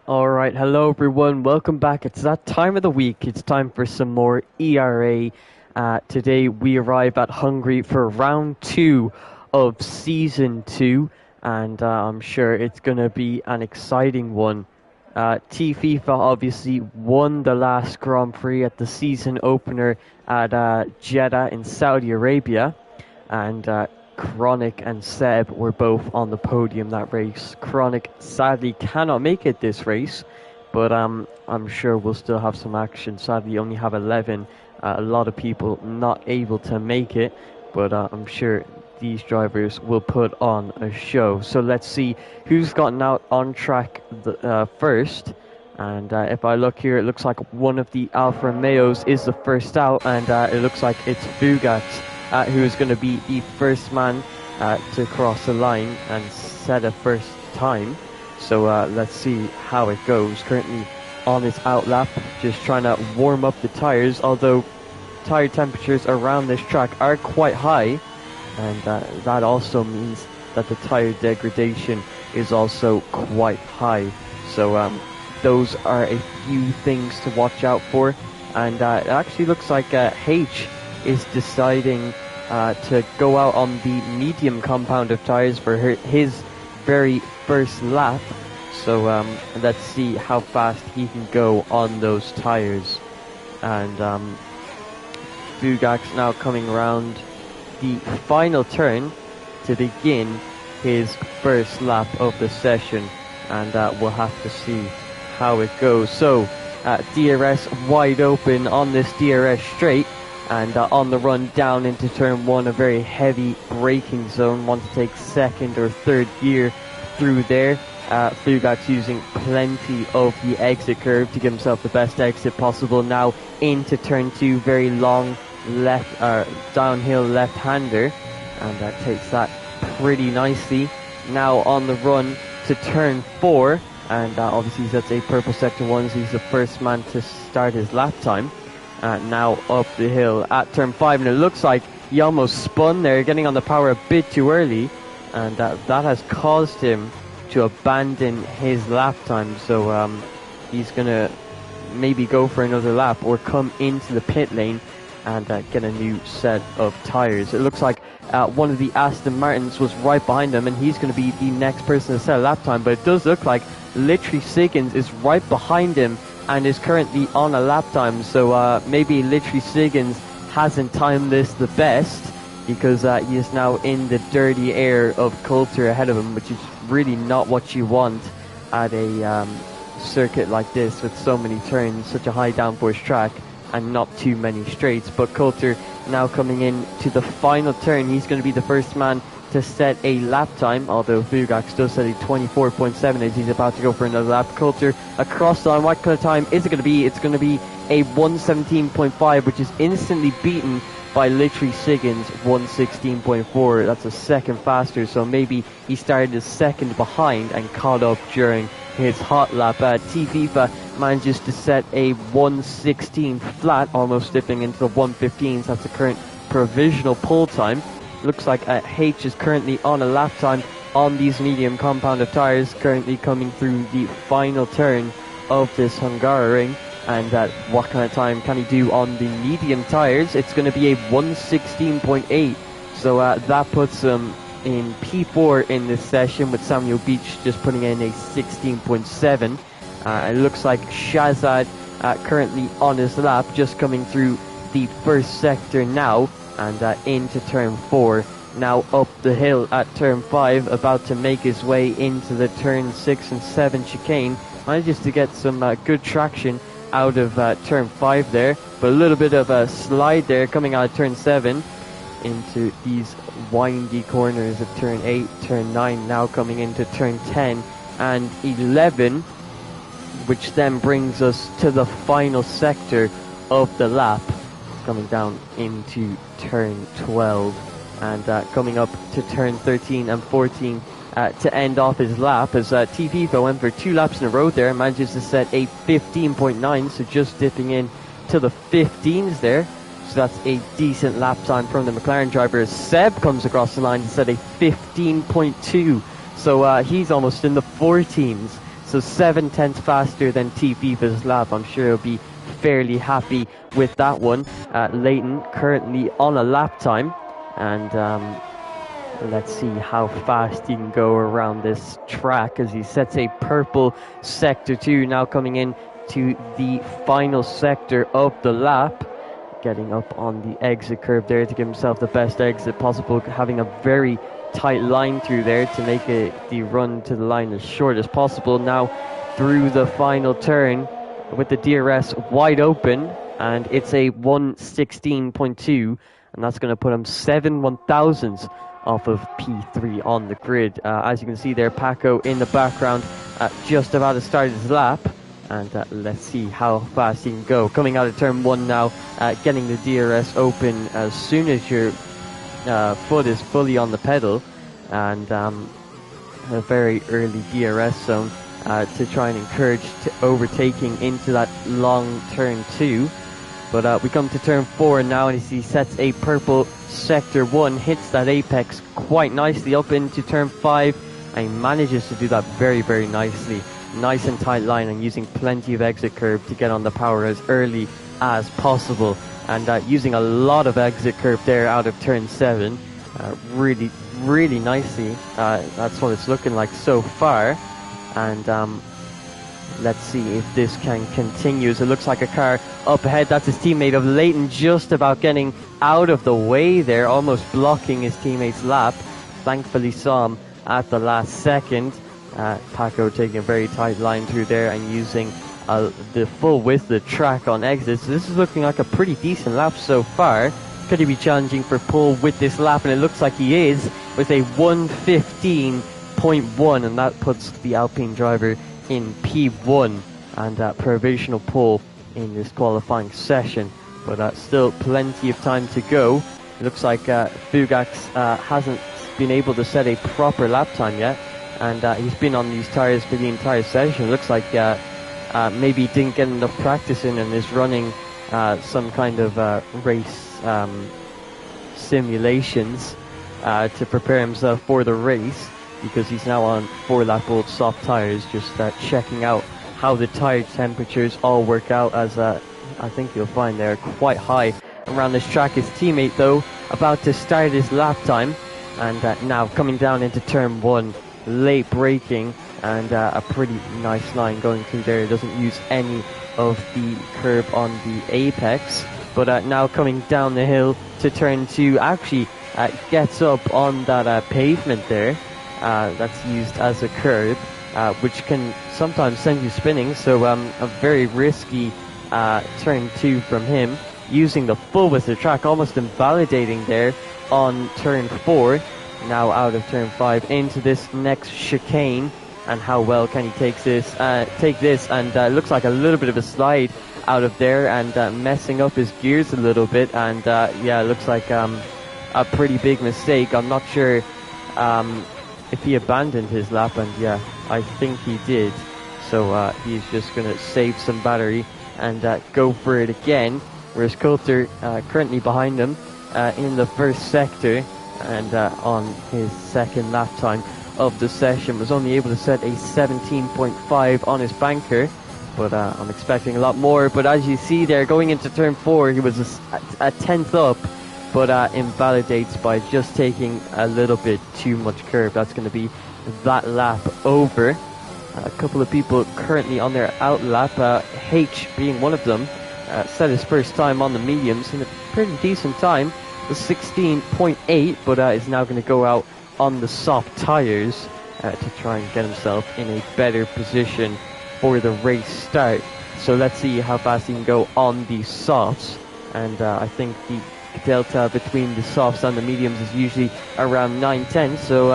All right, hello everyone. Welcome back. It's that time of the week. It's time for some more ERA. Today we arrive at Hungary for round 2 of season 2, and I'm sure it's going to be an exciting one. FIFA obviously won the last Grand Prix at the season opener at Jeddah in Saudi Arabia, and Chronic and Seb were both on the podium that race. Chronic sadly cannot make it this race, but I'm sure we'll still have some action. Sadly, only have 11. A lot of people not able to make it, but I'm sure these drivers will put on a show. So let's see who's gotten out on track first. And if I look here, it looks like one of the Alfa Romeos is the first out, and it looks like it's Bugat who is going to be the first man to cross the line and set a first time. So let's see how it goes. Currently on his out lap, just trying to warm up the tires, although tire temperatures around this track are quite high, and that also means that the tire degradation is also quite high. So those are a few things to watch out for, and it actually looks like H is deciding to go out on the medium compound of tires for his very first lap. So let's see how fast he can go on those tires. And Bugak's now coming around the final turn to begin his first lap of the session, and we'll have to see how it goes. So DRS wide open on this DRS straight, and on the run down into turn 1, a very heavy braking zone. Want to take second or third gear through there. Fugak's using plenty of the exit curve to give himself the best exit possible. Now into turn 2, very long left downhill left-hander, and takes that pretty nicely. Now on the run to turn 4, and obviously that's a purple sector 1, so he's the first man to start his lap time. Now up the hill at turn 5, and it looks like he almost spun there, getting on the power a bit too early, and that has caused him to abandon his lap time. So he's gonna maybe go for another lap or come into the pit lane and get a new set of tires. It looks like one of the Aston Martins was right behind him, and he's going to be the next person to set a lap time, but it does look like literally Siggins is right behind him and is currently on a lap time. So maybe literally Siggins hasn't timed this the best, because he is now in the dirty air of Coulter ahead of him, which is really not what you want at a circuit like this with so many turns, such a high downforce track, and not too many straights. But Coulter now coming in to the final turn. He's going to be the first man to set a lap time, although Bugak still set a 24.7 as he's about to go for another lap. Coulter across the line. What kind of time is it going to be? It's going to be a 117.5, which is instantly beaten by literally Siggins, 116.4. That's a second faster, so maybe he started a second behind and caught up during his hot lap. FIFA manages to set a 116 flat, almost dipping into the 115s. That's the current provisional pull time. Looks like H is currently on a lap time on these medium compound of tires, currently coming through the final turn of this Hungary. And what kind of time can he do on the medium tires? It's going to be a 116.8. So that puts him in P4 in this session, with Samuel Beach just putting in a 16.7. It looks like Shazad currently on his lap, just coming through the first sector now, and into turn 4. Now up the hill at turn 5, about to make his way into the turn 6 and 7 chicane. Manages to get some good traction out of turn 5 there, but a little bit of a slide there coming out of turn 7 into these windy corners of turn 8, turn 9, now coming into turn 10 and 11, which then brings us to the final sector of the lap, coming down into turn 12, and coming up to turn 13 and 14 to end off his lap, as FIFA went for 2 laps in a row there, manages to set a 15.9, so just dipping in to the 15s there. So that's a decent lap time from the McLaren driver, as Seb comes across the line to set a 15.2. So he's almost in the 14s. So 7/10 faster than T-FIFA's lap. I'm sure he'll be fairly happy with that one. Leighton currently on a lap time, and let's see how fast he can go around this track as he sets a purple sector 2, now coming in to the final sector of the lap, getting up on the exit curve there to give himself the best exit possible, having a very tight line through there to make the run to the line as short as possible. Now through the final turn with the DRS wide open, and it's a 1:16.2, and that's going to put him 7/1000ths off of P3 on the grid. As you can see there, Paco in the background, just about to start his lap, and let's see how fast he can go. Coming out of turn 1 now, getting the DRS open as soon as your foot is fully on the pedal, and a very early DRS zone to try and encourage overtaking into that long turn 2. But we come to turn 4 now, and as he sets a purple sector 1, hits that apex quite nicely up into turn 5, and he manages to do that very, very nicely. Nice and tight line, and using plenty of exit curve to get on the power as early as possible. And using a lot of exit curve there out of turn 7, really, really nicely. That's what it's looking like so far. And let's see if this can continue. So it looks like a car up ahead. That's his teammate of Leighton, just about getting out of the way there, almost blocking his teammate's lap. Thankfully saw him at the last second. Paco taking a very tight line through there and using the full width of the track on exits. So this is looking like a pretty decent lap so far. Could he be challenging for pole with this lap? And it looks like he is, with a 1:15.1, and that puts the Alpine driver in P1 and provisional pole in this qualifying session. But still plenty of time to go. It looks like Fugax hasn't been able to set a proper lap time yet, and he's been on these tyres for the entire session. It looks like maybe he didn't get enough practice in and is running some kind of race simulations to prepare himself for the race, because he's now on 4-lap-old soft tyres, just checking out how the tyre temperatures all work out, as I think you'll find they're quite high around this track. His teammate, though, about to start his lap time, and now coming down into turn 1, late braking, and a pretty nice line going through there. It doesn't use any of the curb on the apex, but now coming down the hill to turn 2, actually gets up on that pavement there that's used as a curb, which can sometimes send you spinning. So a very risky turn 2 from him, using the full width of the track, almost invalidating there on turn 4. Now out of turn 5 into this next chicane, and how well can he take this? And looks like a little bit of a slide out of there, and messing up his gears a little bit. And yeah, it looks like a pretty big mistake. I'm not sure if he abandoned his lap, and yeah, I think he did. So he's just going to save some battery and go for it again. Whereas Coulter currently behind him in the first sector, and on his second lap time of the session was only able to set a 17.5 on his banker, but I'm expecting a lot more. But as you see there, going into turn 4, he was a tenth up, but invalidates by just taking a little bit too much curve. That's going to be that lap over. A couple of people currently on their out lap, H being one of them, set his first time on the mediums in a pretty decent time, the 16.8, but is now going to go out on the soft tyres to try and get himself in a better position for the race start. So let's see how fast he can go on the softs, and I think the delta between the softs and the mediums is usually around 9-10, so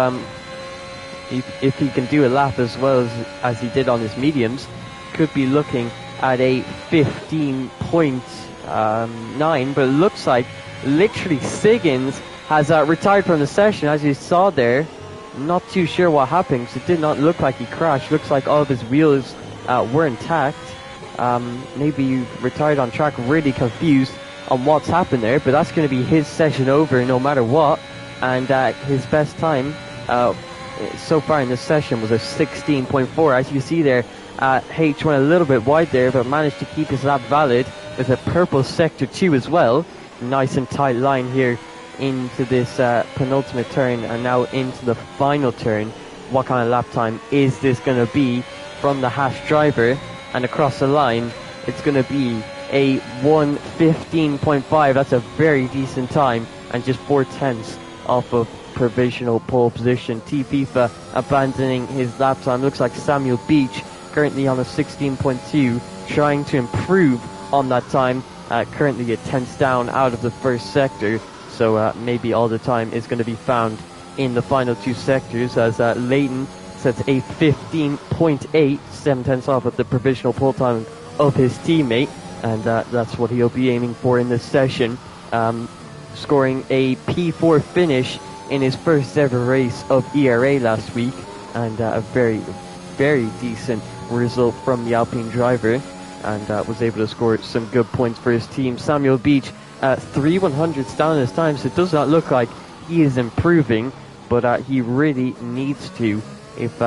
if he can do a lap as well as he did on his mediums, could be looking at a 15.9, but it looks like literally Siggins has retired from the session, as you saw there. Not too sure what happened, because it did not look like he crashed. Looks like all of his wheels were intact. Maybe he retired on track, really confused on what's happened there, but that's going to be his session over no matter what. And his best time so far in this session was a 16.4. As you see there, H went a little bit wide there, but managed to keep his lap valid with a purple sector 2 as well. Nice and tight line here into this penultimate turn, and now into the final turn. What kind of lap time is this going to be from the Haas driver? And across the line, it's going to be a 1:15.5. That's a very decent time, and just 4/10 off of provisional pole position. FIFA abandoning his lap time. Looks like Samuel Beach currently on a 16.2, trying to improve on that time. Currently a tenth down out of the first sector, so maybe all the time is going to be found in the final two sectors, as Leighton sets a 15.8, 7/10 off of the provisional pole time of his teammate, and that's what he'll be aiming for in this session, scoring a P4 finish in his first ever race of ERA last week, and a very, very decent result from the Alpine driver, and was able to score some good points for his team. Samuel Beach, 3 100ths down his time, so it does not look like he is improving, but he really needs to if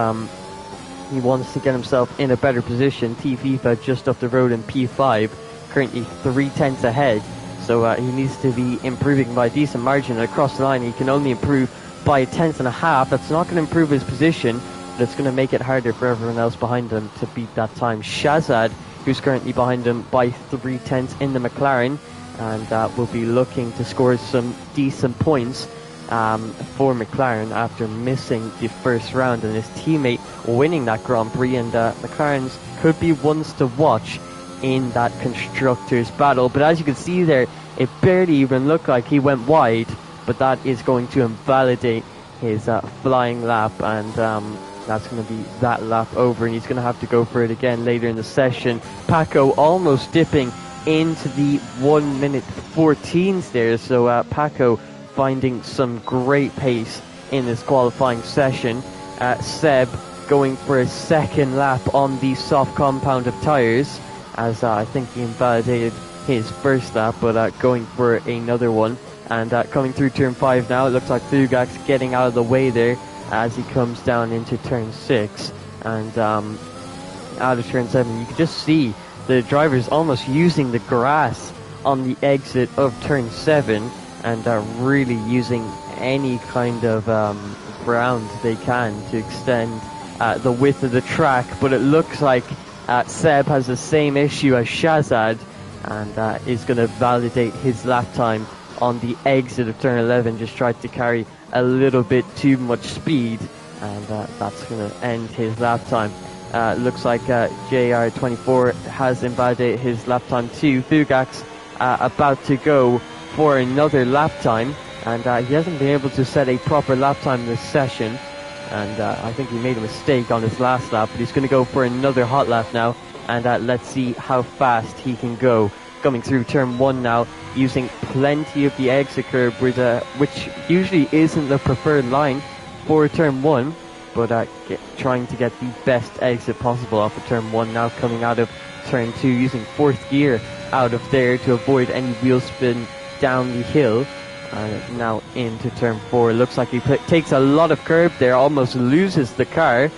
he wants to get himself in a better position. FIFA just up the road in P5, currently 3/10 ahead, so he needs to be improving by a decent margin. And across the line, he can only improve by 1/10.5. That's not going to improve his position, but it's going to make it harder for everyone else behind him to beat that time. Shazad, who's currently behind him by 3/10 in the McLaren, and will be looking to score some decent points for McLaren after missing the first round, and his teammate winning that Grand Prix, and McLaren's could be ones to watch in that constructors battle. But as you can see there, it barely even looked like he went wide, but that is going to invalidate his flying lap, and that's going to be that lap over, and he's going to have to go for it again later in the session. Paco almost dipping into the 1:14s there, so Paco finding some great pace in this qualifying session. Seb going for a second lap on the soft compound of tyres, as I think he invalidated his first lap, but going for another one. And coming through turn 5 now, it looks like Fugax getting out of the way there as he comes down into turn 6. And out of turn 7, you can just see the drivers almost using the grass on the exit of turn 7, and really using any kind of ground they can to extend the width of the track. But it looks like Seb has the same issue as Shazad, and is going to validate his lap time on the exit of turn 11. Just tried to carry a little bit too much speed, and that's going to end his lap time. Looks like JR24 has invalidated his lap time too. Fugax about to go for another lap time, and he hasn't been able to set a proper lap time this session, and I think he made a mistake on his last lap, but he's going to go for another hot lap now, and let's see how fast he can go. Coming through turn 1 now, using plenty of the exit curb, which usually isn't the preferred line for turn 1, but trying to get the best exit possible off of turn 1 now, coming out of turn 2, using 4th gear out of there to avoid any wheel spin down the hill. Now into turn 4. Looks like he takes a lot of curb there, almost loses the car,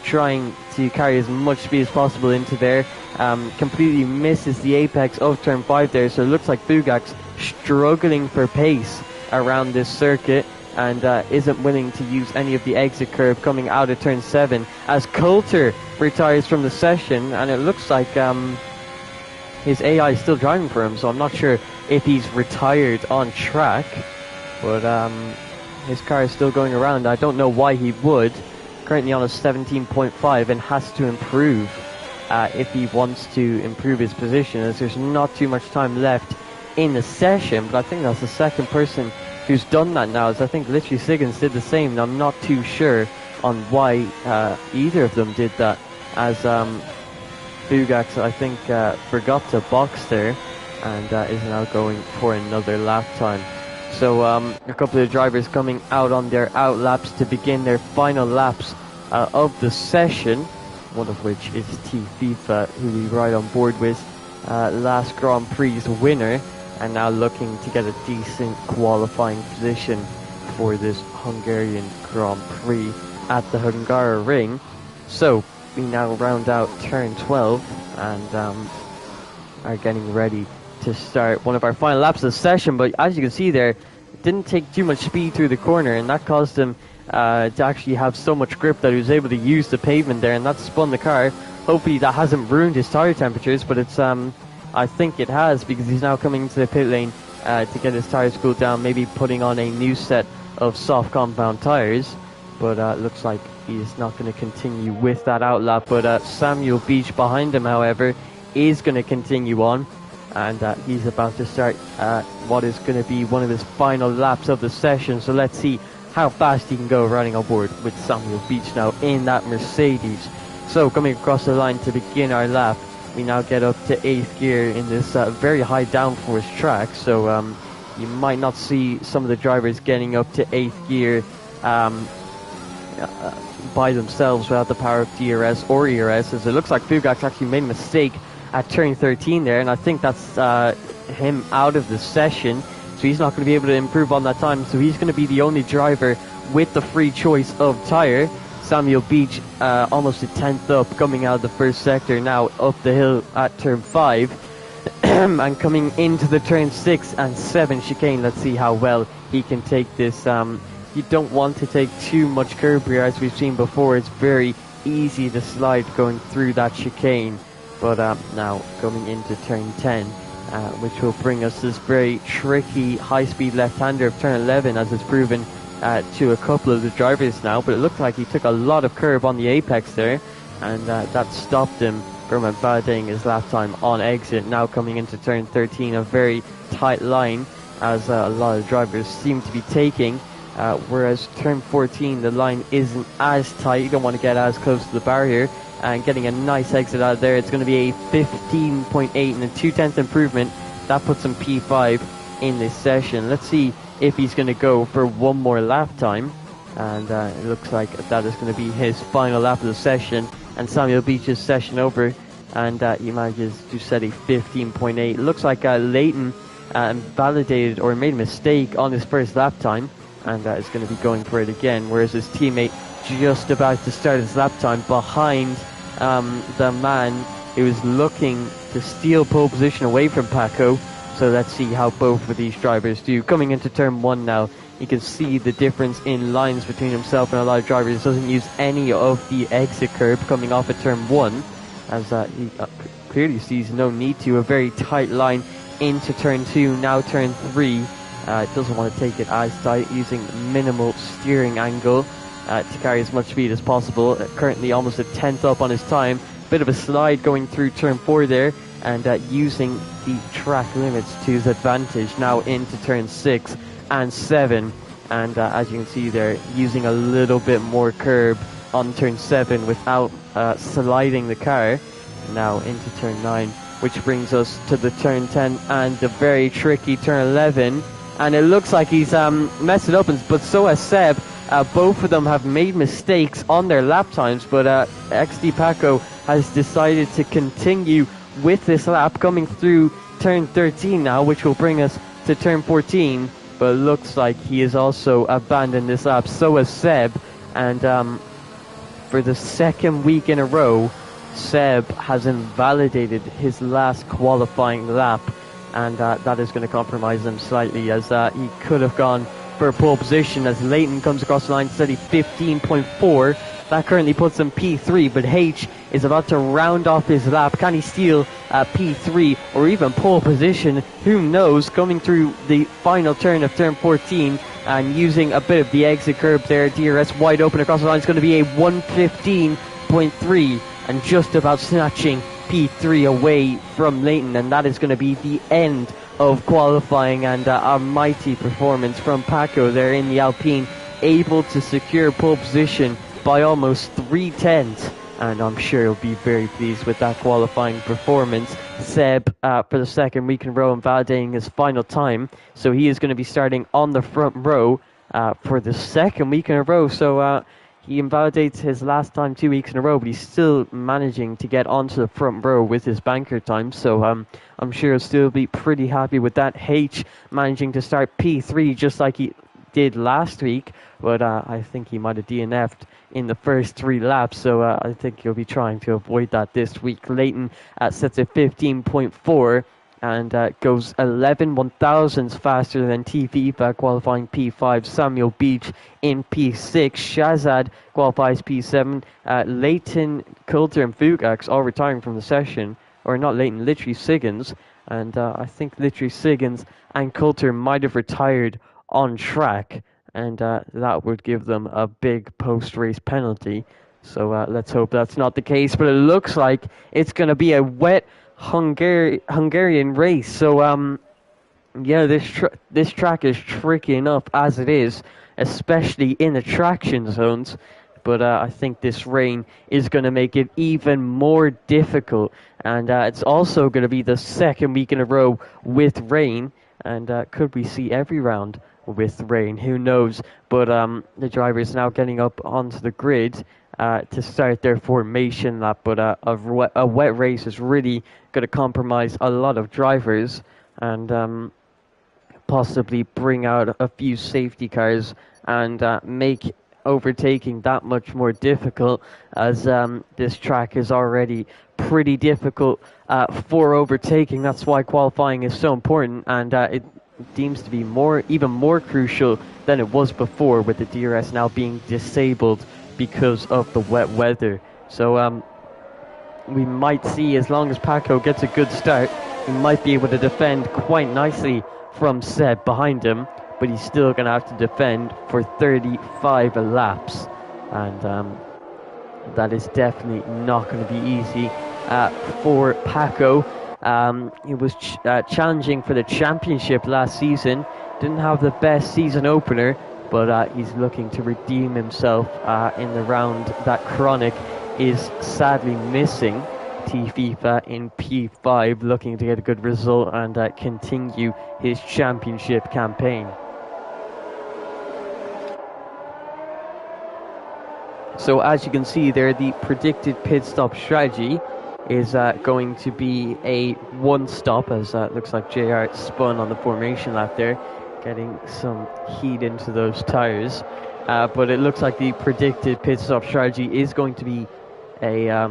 trying to carry as much speed as possible into there. Completely misses the apex of turn 5 there, so it looks like Fugax struggling for pace around this circuit, and isn't willing to use any of the exit curb coming out of turn 7 as Coulter retires from the session, and it looks like his AI is still driving for him, so I'm not sure if he's retired on track, but his car is still going around. I don't know why he would. Currently on a 17.5 and has to improve if he wants to improve his position, as there's not too much time left in the session. But I think that's the second person who's done that now, as I think literally Siggins did the same, and I'm not too sure on why either of them did that, as Fugax, I think, forgot to box there, and is now going for another lap time. So a couple of drivers coming out on their out laps to begin their final laps of the session, one of which is FIFA, who we ride on board with, last Grand Prix winner, and now looking to get a decent qualifying position for this Hungarian Grand Prix. at the Hungary ring. So we now round out turn 12 and are getting ready to start one of our final laps of the session. But as you can see there, it didn't take too much speed through the corner, and that caused him to actually have so much grip that he was able to use the pavement there, and that spun the car. Hopefully that hasn't ruined his tire temperatures, but it's I think it has, because he's now coming into the pit lane to get his tires cooled down, maybe putting on a new set of soft compound tires. But looks like he's not going to continue with that outlap. But Samuel Beach behind him, however, is going to continue on, and he's about to start what is going to be one of his final laps of the session. So let's see how fast he can go riding on board with Samuel Beach now in that Mercedes. So coming across the line to begin our lap, we now get up to 8th gear in this very high downforce track. So you might not see some of the drivers getting up to 8th gear by themselves without the power of DRS or ERS, as it looks like Fugak's actually made a mistake at turn 13 there, and I think that's him out of the session, so he's not going to be able to improve on that time. So he's going to be the only driver with the free choice of tyre. Samuel Beach almost a 10th up, coming out of the first sector, now up the hill at turn 5 and coming into the turn 6 and 7 chicane. Let's see how well he can take this. You don't want to take too much curb here, as we've seen before. It's very easy to slide going through that chicane. But now coming into turn 10, which will bring us this very tricky high-speed left-hander of turn 11, as it's proven to a couple of the drivers now. But it looked like he took a lot of curb on the apex there, and that stopped him from invalidating his lap time on exit. Now coming into turn 13, a very tight line, as a lot of drivers seem to be taking. Whereas turn 14, the line isn't as tight. You don't want to get as close to the barrier, and getting a nice exit out there. It's going to be a 15.8 and a 2/10 improvement. That puts him P5 in this session. Let's see if he's going to go for one more lap time, and it looks like that is going to be his final lap of the session, and Samuel Beach's session over, and he manages to set a 15.8. Looks like Leighton validated or made a mistake on his first lap time, and is going to be going for it again, whereas his teammate just about to start his lap time behind the man who is looking to steal pole position away from Paco. So let's see how both of these drivers do. Coming into turn 1 now, you can see the difference in lines between himself and a lot of drivers. He doesn't use any of the exit curb coming off at turn 1, as he clearly sees no need to. A very tight line into turn 2, now turn 3. Doesn't want to take it as tight, using minimal steering angle to carry as much speed as possible. Currently almost a 10th up on his time. Bit of a slide going through turn 4 there, and using the track limits to his advantage. Now into turn 6 and 7, and as you can see there, using a little bit more curb on turn 7 without sliding the car. Now into turn 9, which brings us to the turn 10 and the very tricky turn 11. And it looks like he's messed it up, but so has Seb. Both of them have made mistakes on their lap times, but XD Paco has decided to continue with this lap, coming through turn 13 now, which will bring us to turn 14. But it looks like he has also abandoned this lap. So has Seb, and for the second week in a row, Seb has invalidated his last qualifying lap, and that is going to compromise him slightly, as he could have gone for pole position, as Leighton comes across the line, steady 15.4. That currently puts him P3, but H is about to round off his lap. Can he steal P3 or even pole position? Who knows? Coming through the final turn of turn 14 and using a bit of the exit curb there. DRS wide open across the line. It's going to be a 115.3, and just about snatching P3 away from Leighton, and that is going to be the end of qualifying, and a mighty performance from Paco there in the Alpine, able to secure pole position by almost 3/10, and I'm sure he'll be very pleased with that qualifying performance. Seb, for the second week in a row, invalidating his final time, so he is going to be starting on the front row for the second week in a row. So he invalidates his last time 2 weeks in a row, but he's still managing to get onto the front row with his banker time. So I'm sure he'll still be pretty happy with that. H managing to start P3 just like he did last week, but I think he might have DNF'd in the first 3 laps, so I think he'll be trying to avoid that this week. Leighton sets a 15.4 and goes 11 1,000ths faster than FIFA qualifying P5. Samuel Beach in P6. Shazad qualifies P7. Leighton, Coulter and Fugax all retiring from the session. Or not Leighton, literally Siggins. And I think literally Siggins and Coulter might have retired on track. And that would give them a big post-race penalty. So let's hope that's not the case. But it looks like it's going to be a wet Hungarian race. So yeah, this track is tricky enough as it is, especially in the traction zones. But I think this rain is going to make it even more difficult. And it's also going to be the second week in a row with rain. And could we see every round with rain? Who knows? But the driver is now getting up onto the grid to start their formation lap. But a wet race is really going to compromise a lot of drivers and possibly bring out a few safety cars and make overtaking that much more difficult, as this track is already pretty difficult for overtaking. That's why qualifying is so important, and it seems to be even more crucial than it was before, with the DRS now being disabled because of the wet weather. So we might see, as long as Paco gets a good start, he might be able to defend quite nicely from Seb behind him, but he's still going to have to defend for 35 laps, and that is definitely not going to be easy for Paco. He was challenging for the championship last season, didn't have the best season opener, but he's looking to redeem himself in the round that Chronic is sadly missing. FIFA in P5, looking to get a good result and continue his championship campaign. So as you can see there, the predicted pit stop strategy is going to be a one stop, as looks like JR spun on the formation lap there, getting some heat into those tires. But it looks like the predicted pit stop strategy is going to be a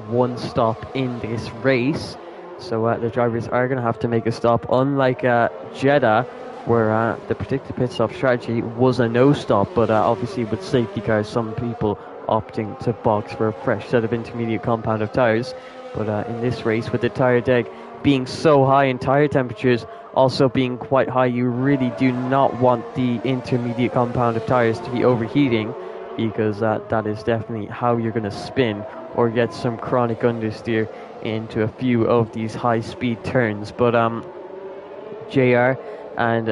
one stop in this race. So the drivers are going to have to make a stop, unlike Jeddah, where the predicted pit stop strategy was a no stop, but obviously with safety cars, some people opting to box for a fresh set of intermediate compound of tires. But in this race, with the tire deck being so high and tire temperatures also being quite high, you really do not want the intermediate compound of tires to be overheating, because that is definitely how you're going to spin or get some chronic understeer into a few of these high-speed turns. But JR and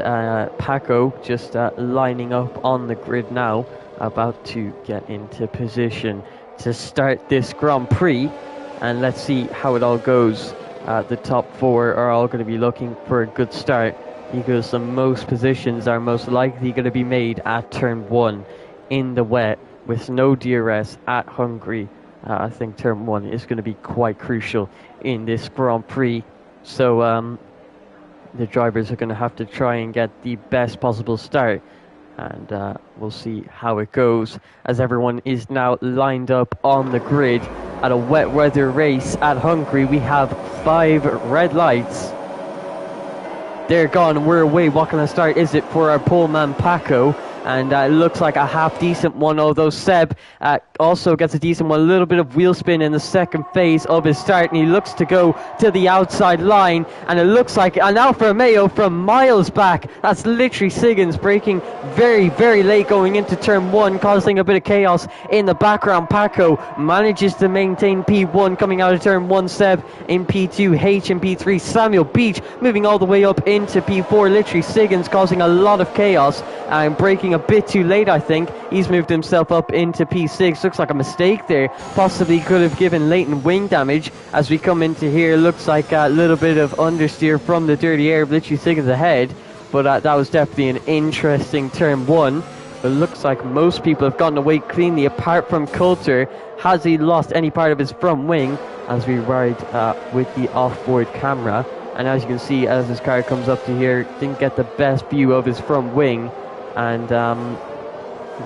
Paco just lining up on the grid now, about to get into position to start this Grand Prix. And let's see how it all goes. The top four are all going to be looking for a good start, because the most positions are most likely going to be made at turn 1 in the wet with no DRS at Hungary. I think turn 1 is going to be quite crucial in this Grand Prix. So the drivers are going to have to try and get the best possible start, and we'll see how it goes, as everyone is now lined up on the grid at a wet weather race at Hungary. We have 5 red lights. They're gone, we're away. What kind of start is it for our pole man Paco? And it looks like a half-decent one, although Seb also gets a decent one. A little bit of wheel spin in the second phase of his start, and he looks to go to the outside line. And it looks like an Alfa Romeo from miles back. That's literally Siggins braking very, very late going into turn 1, causing a bit of chaos in the background. Paco manages to maintain P1 coming out of turn 1. Seb in P2, H in P3. Samuel Beach moving all the way up into P4. Literally Siggins causing a lot of chaos and braking a bit too late. I think he's moved himself up into P6. Looks like a mistake there, possibly could have given Leighton wing damage. As we come into here, looks like a little bit of understeer from the dirty air, literally Siggins ahead, but that was definitely an interesting turn 1. But it looks like most people have gotten away cleanly apart from Coulter. Has he lost any part of his front wing? As we ride with the off-board camera, and as you can see, as his car comes up to here, didn't get the best view of his front wing. And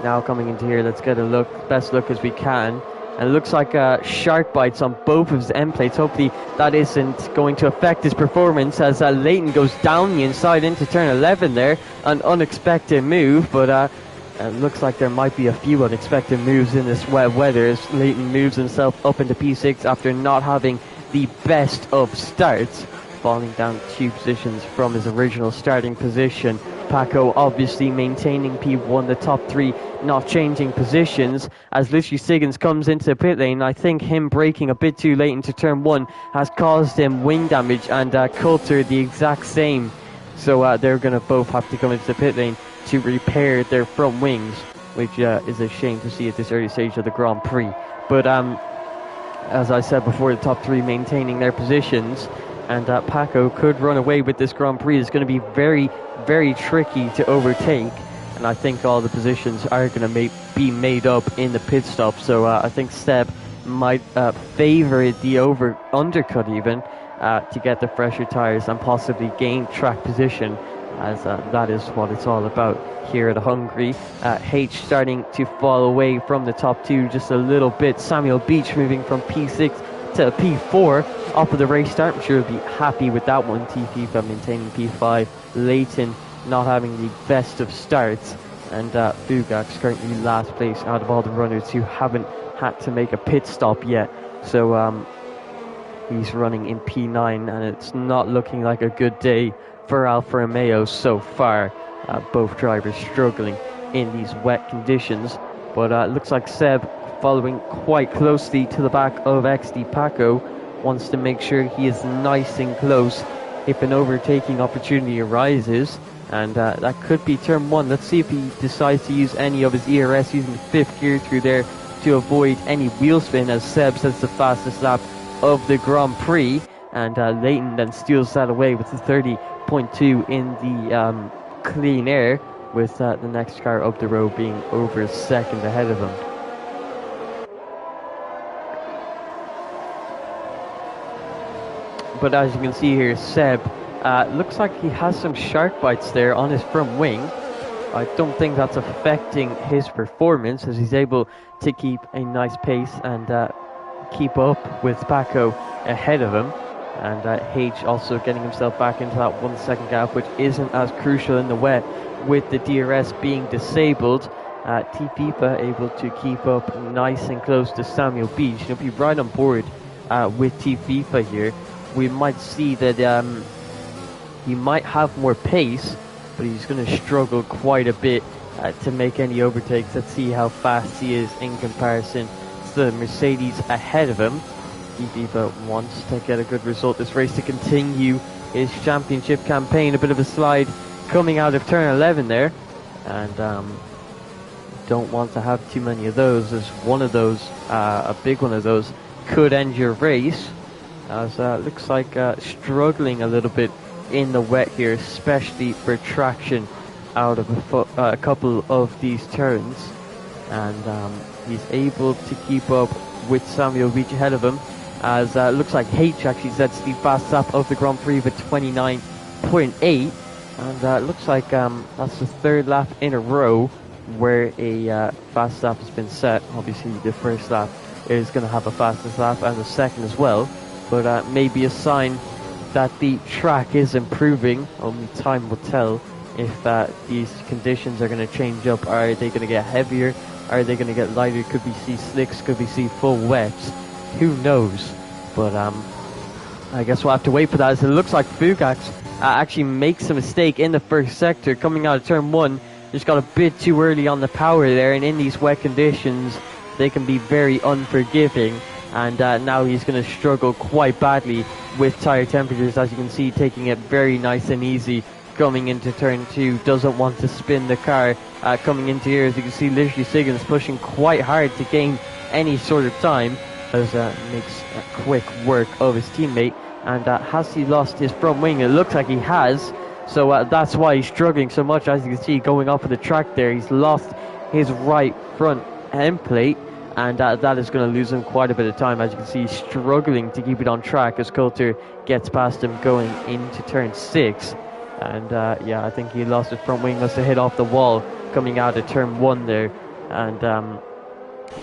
now coming into here, let's get a look, best look as we can. And it looks like shark bites on both of his end plates. Hopefully that isn't going to affect his performance as Leighton goes down the inside into turn 11 there. An unexpected move, but it looks like there might be a few unexpected moves in this wet weather as Leighton moves himself up into P6 after not having the best of starts, falling down 2 positions from his original starting position. Paco obviously maintaining P1, the top 3 not changing positions as Literally Siggins comes into the pit lane. I think him braking a bit too late into turn 1 has caused him wing damage, and Coulter the exact same. So they're going to both have to come into the pit lane to repair their front wings, which is a shame to see at this early stage of the Grand Prix. But as I said before, the top 3 maintaining their positions, and Paco could run away with this Grand Prix. It's going to be very, very tricky to overtake, and I think all the positions are going to be made up in the pit stop. So I think Seb might favour the undercut even to get the fresher tyres and possibly gain track position, as that is what it's all about here at Hungary. H starting to fall away from the top 2 just a little bit. Samuel Beach moving from P6 to P4 off of the race start. I'm sure he'll be happy with that one. FIFA maintaining P5. Leighton not having the best of starts, and Fugak's currently last place out of all the runners who haven't had to make a pit stop yet. So he's running in P9, and it's not looking like a good day for Alfa Romeo so far. Both drivers struggling in these wet conditions, but it looks like Seb, following quite closely to the back of XD Paco, wants to make sure he is nice and close if an overtaking opportunity arises, and that could be turn 1. Let's see if he decides to use any of his ERS, using the 5th gear through there to avoid any wheel spin, as Seb sets the fastest lap of the Grand Prix, and Leighton then steals that away with the 30.2 in the clean air, with the next car up the road being over a second ahead of him. But as you can see here, Seb looks like he has some shark bites there on his front wing. I don't think that's affecting his performance, as he's able to keep a nice pace and keep up with Paco ahead of him. And H also getting himself back into that 1 second gap, which isn't as crucial in the wet with the DRS being disabled. T-FIFA able to keep up nice and close to Samuel Beach. He'll be right on board with T-FIFA here. We might see that he might have more pace, but he's going to struggle quite a bit to make any overtakes. Let's see how fast he is in comparison to the Mercedes ahead of him. T-FIFA wants to get a good result this race to continue his championship campaign. A bit of a slide coming out of turn 11 there, and don't want to have too many of those, as one of those, a big one of those, could end your race. As looks like struggling a little bit in the wet here, especially for traction out of a couple of these turns, and he's able to keep up with Samuel Beach ahead of him, as looks like H actually sets the fast lap of the Grand Prix with 29.8, and looks like that's the 3rd lap in a row where a fast lap has been set. Obviously the first lap is going to have a fastest lap, and the second as well, but maybe a sign that the track is improving. Only time will tell if these conditions are going to change up. Are they going to get heavier? Are they going to get lighter? Could we see slicks? Could we see full wets? Who knows? But I guess we'll have to wait for that, as it looks like Fugak actually makes a mistake in the first sector coming out of turn 1. Just got a bit too early on the power there, and in these wet conditions they can be very unforgiving, and now he's going to struggle quite badly with tyre temperatures, as you can see, taking it very nice and easy coming into turn 2. Doesn't want to spin the car coming into here, as you can see Literally Siggins pushing quite hard to gain any sort of time, as makes quick work of his teammate. And has he lost his front wing? It looks like he has, so that's why he's struggling so much. As you can see, going off of the track there, he's lost his right front end plate, and that is going to lose him quite a bit of time. As you can see, he's struggling to keep it on track as Coulter gets past him going into turn 6. And yeah, I think he lost his front wing, must have hit off the wall coming out of turn 1 there, and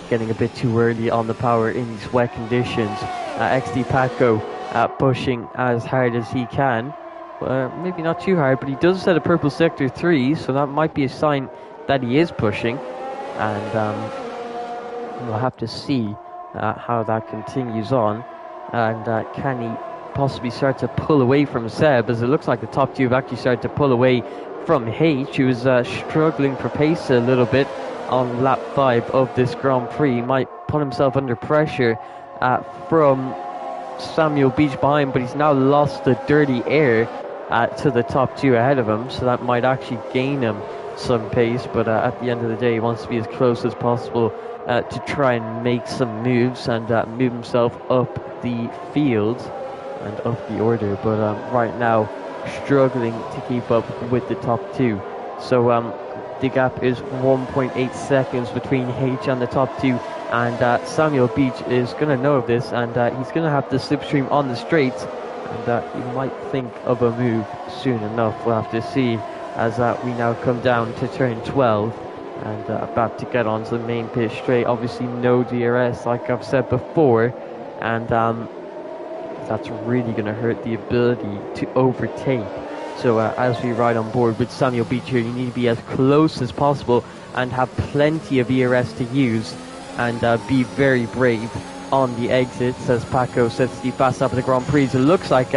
getting a bit too early on the power in these wet conditions. XD Paco pushing as hard as he can. Maybe not too hard, but he does set a purple sector 3, so that might be a sign that he is pushing. And we'll have to see how that continues on. And can he possibly start to pull away from Seb, as it looks like the top 2 have actually started to pull away from H, who is struggling for pace a little bit on lap 5 of this Grand Prix. He might put himself under pressure from Samuel Beach behind, but he's now lost the dirty air to the top 2 ahead of him, so that might actually gain him some pace. But at the end of the day, he wants to be as close as possible to try and make some moves and move himself up the field and up the order. But right now, struggling to keep up with the top 2. So the gap is 1.8 seconds between H and the top 2, and Samuel Beach is going to know of this, and he's going to have the slipstream on the straights, and he might think of a move soon enough. We'll have to see as we now come down to turn 12 and about to get onto the main pit straight. Obviously no DRS, like I've said before, and that's really going to hurt the ability to overtake. So as we ride on board with Samuel Beach here, you need to be as close as possible and have plenty of ERS to use, and be very brave on the exits as Paco sets the fast lap of the Grand Prix. It looks like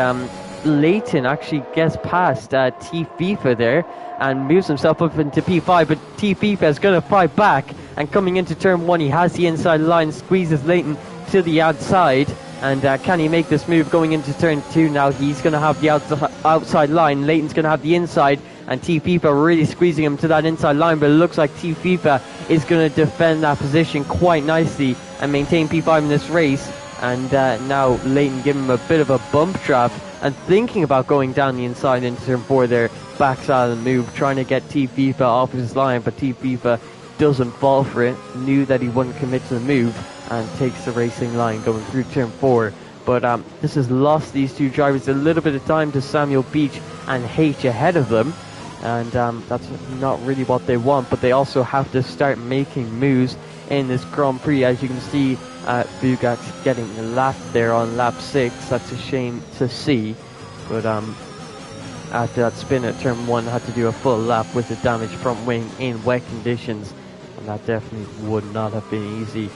Leighton actually gets past T FIFA there and moves himself up into P5, but T FIFA is going to fight back, and coming into turn 1 he has the inside line, squeezes Leighton to the outside, and can he make this move going into turn 2 now? He's going to have the outside line, Leighton's going to have the inside, and T FIFA really squeezing him to that inside line, but it looks like T FIFA is going to defend that position quite nicely and maintain P5 in this race. And now Leighton giving him a bit of a bump trap and thinking about going down the inside into turn 4 there, backs out of the move, trying to get T FIFA off his line, but T FIFA doesn't fall for it, knew that he wouldn't commit to the move, and takes the racing line going through turn 4. But this has lost these 2 drivers a little bit of time to Samuel Beach and H ahead of them, and that's not really what they want, but they also have to start making moves in this Grand Prix. As you can see, Bugak's getting lapped there on lap 6. That's a shame to see, but after that spin at turn 1, had to do a full lap with the damaged front wing in wet conditions, and that definitely would not have been easy.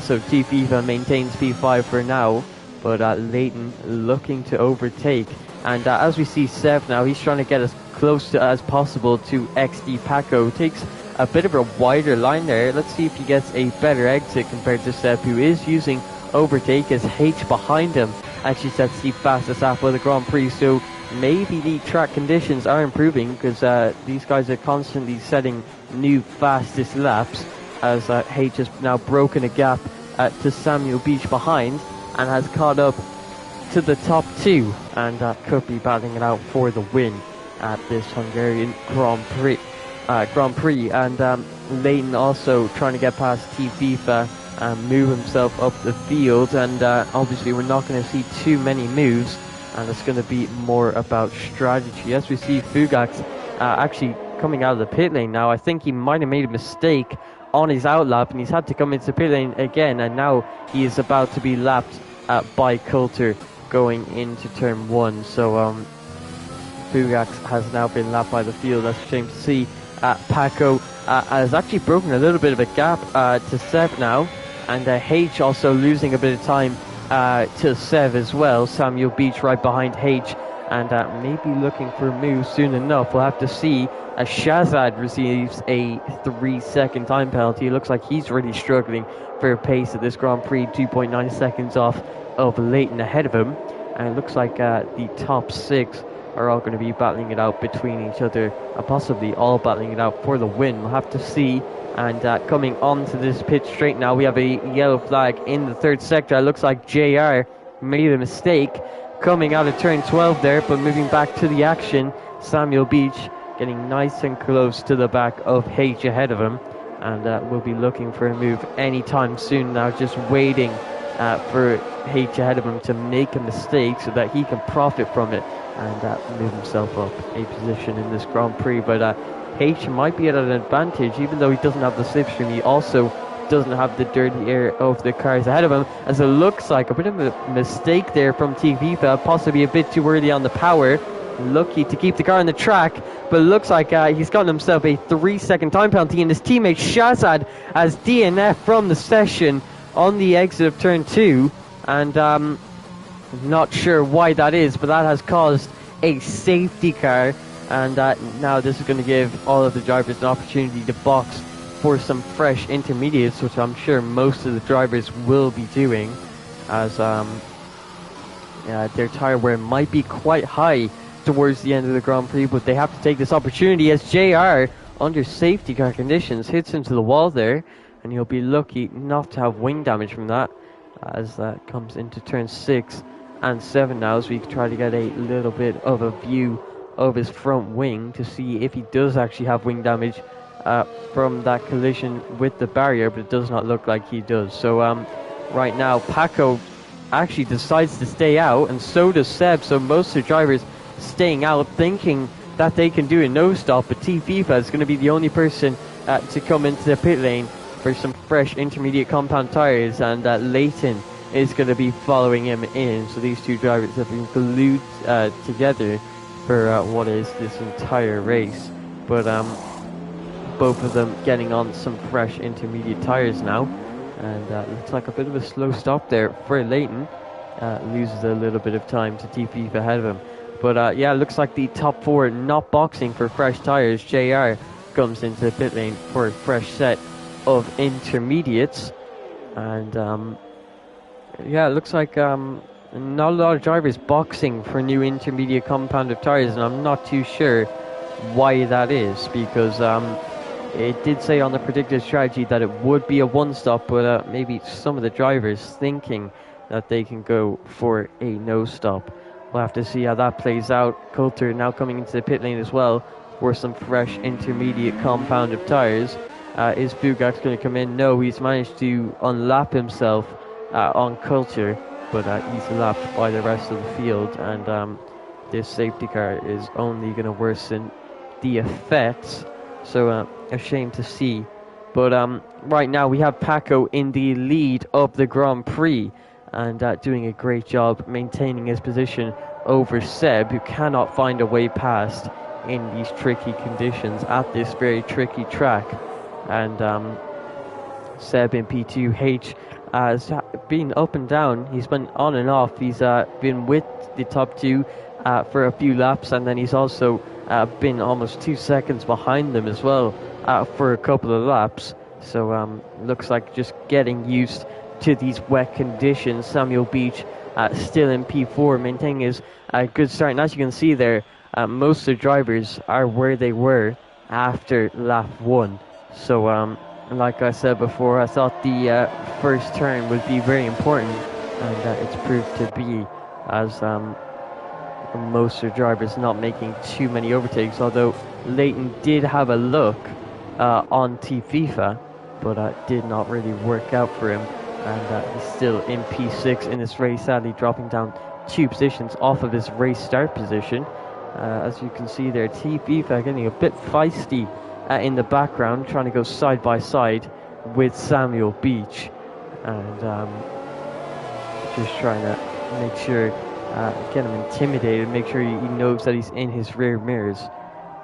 So T FIFA maintains P5 for now, but Leighton looking to overtake, and as we see Seb now, he's trying to get as close to as possible to XD Paco. Takes a bit of a wider line there. Let's see if he gets a better exit compared to Seb, who is using overtake, as H behind him actually sets the fastest lap of the Grand Prix. So maybe the track conditions are improving, because these guys are constantly setting new fastest laps, as H has now broken a gap to Samuel Beach behind and has caught up to the top 2, and could be battling it out for the win at this Hungarian Grand Prix. And Leighton also trying to get past T FIFA and move himself up the field, and obviously we're not going to see too many moves, and it's going to be more about strategy. As we see Fugax actually coming out of the pit lane now, I think he might have made a mistake on his outlap, and he's had to come into pit lane again, and now he is about to be lapped by Coulter going into turn 1. So Fugax has now been lapped by the field. That's a shame to see. Paco has actually broken a little bit of a gap to Sev now, and H also losing a bit of time to Sev as well. Samuel Beach right behind H, and maybe looking for a move soon enough. We'll have to see, as Shazad receives a 3-second time penalty. It looks like he's really struggling for a pace at this Grand Prix, 2.9 seconds off of Leighton ahead of him, and it looks like the top 6 are all going to be battling it out between each other, and possibly all battling it out for the win. We'll have to see. And coming onto this pit straight now, we have a yellow flag in the 3rd sector. It looks like JR made a mistake coming out of turn 12 there, but moving back to the action, Samuel Beach getting nice and close to the back of H ahead of him, and we'll be looking for a move anytime soon now, just waiting for H ahead of him to make a mistake so that he can profit from it and move himself up a position in this Grand Prix. But H might be at an advantage, even though he doesn't have the slipstream. He also doesn't have the dirty air of the cars ahead of him, as it looks like a bit of a mistake there from TV, possibly a bit too early on the power. Lucky to keep the car on the track, but it looks like he's gotten himself a 3-second time penalty, and his teammate Shazad has DNF from the session on the exit of turn 2, and not sure why that is, but that has caused a safety car, and now this is going to give all of the drivers an opportunity to box for some fresh intermediates, which I'm sure most of the drivers will be doing, as their tire wear might be quite high towards the end of the Grand Prix, but they have to take this opportunity as JR, under safety car conditions, hits into the wall there, and he'll be lucky not to have wing damage from that, as that comes into turn 6 and 7 now, as we try to get a little bit of a view of his front wing to see if he does actually have wing damage from that collision with the barrier, but it does not look like he does. So right now Paco actually decides to stay out, and so does Seb, so most of the drivers staying out thinking that they can do a no stop, but T-FIFA is going to be the only person to come into the pit lane for some fresh intermediate compound tires, and Leighton is going to be following him in. So these two drivers have been glued together for what is this entire race, but both of them getting on some fresh intermediate tires now, and looks like a bit of a slow stop there for Leighton. Loses a little bit of time to T-FIFA ahead of him. But yeah, looks like the top 4 not boxing for fresh tires. JR comes into the pit lane for a fresh set of intermediates. And yeah, it looks like not a lot of drivers boxing for new intermediate compounded tires. And I'm not too sure why that is, because it did say on the predicted strategy that it would be a one-stop, but maybe some of the drivers thinking that they can go for a no-stop. We'll have to see how that plays out. Coulter now coming into the pit lane as well for some fresh intermediate compounded tires. Is Bugak's going to come in? No, he's managed to unlap himself on Coulter, but he's lapped by the rest of the field, and this safety car is only going to worsen the effects. So a shame to see. But right now we have Paco in the lead of the Grand Prix, and doing a great job maintaining his position over Seb, who cannot find a way past in these tricky conditions at this very tricky track. And Seb in P2, H has been up and down. He's been on and off. He's been with the top 2 for a few laps, and then he's also been almost 2 seconds behind them as well for a couple of laps. So looks like just getting used to these wet conditions. Samuel Beach still in P4, maintaining his good start. And as you can see there, most of the drivers are where they were after lap 1. So like I said before, I thought the first turn would be very important, and it's proved to be, as most of the drivers not making too many overtakes, although Leighton did have a look on T-FIFA, but did not really work out for him, and he's still in P6 in this race, sadly dropping down 2 positions off of his race start position. As you can see there, T-FIFA getting a bit feisty in the background, trying to go side by side with Samuel Beach, and just trying to make sure, get him intimidated, make sure he knows that he's in his rear mirrors.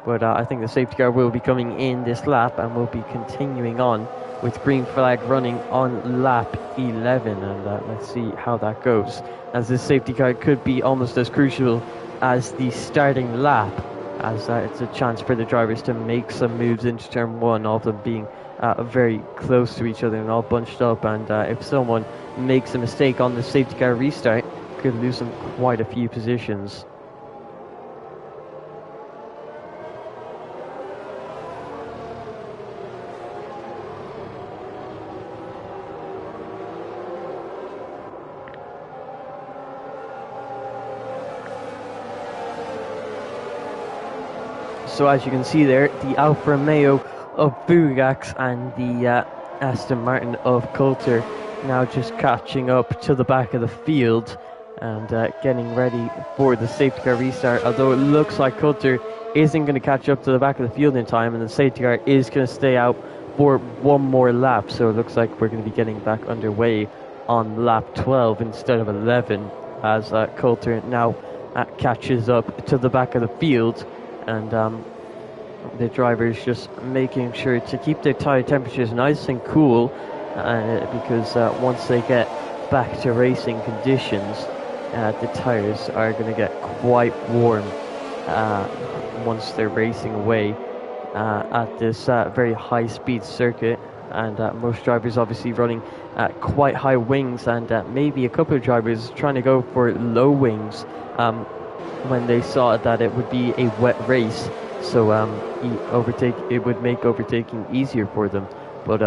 But I think the safety car will be coming in this lap, and will be continuing on with green flag running on lap 11, and let's see how that goes, as this safety car could be almost as crucial as the starting lap, as it's a chance for the drivers to make some moves into turn 1, all of them being very close to each other and all bunched up, and if someone makes a mistake on the safety car restart, could lose them quite a few positions. So as you can see there, the Alfa Romeo of Bugak's and the Aston Martin of Coulter now just catching up to the back of the field, and getting ready for the safety car restart, although it looks like Coulter isn't going to catch up to the back of the field in time, and the safety car is going to stay out for one more lap. So it looks like we're going to be getting back underway on lap 12 instead of 11, as Coulter now catches up to the back of the field, and the drivers just making sure to keep their tyre temperatures nice and cool, because once they get back to racing conditions, the tyres are going to get quite warm once they're racing away at this very high speed circuit. And most drivers obviously running quite high wings, and maybe a couple of drivers trying to go for low wings when they saw that it would be a wet race, so it would make overtaking easier for them. But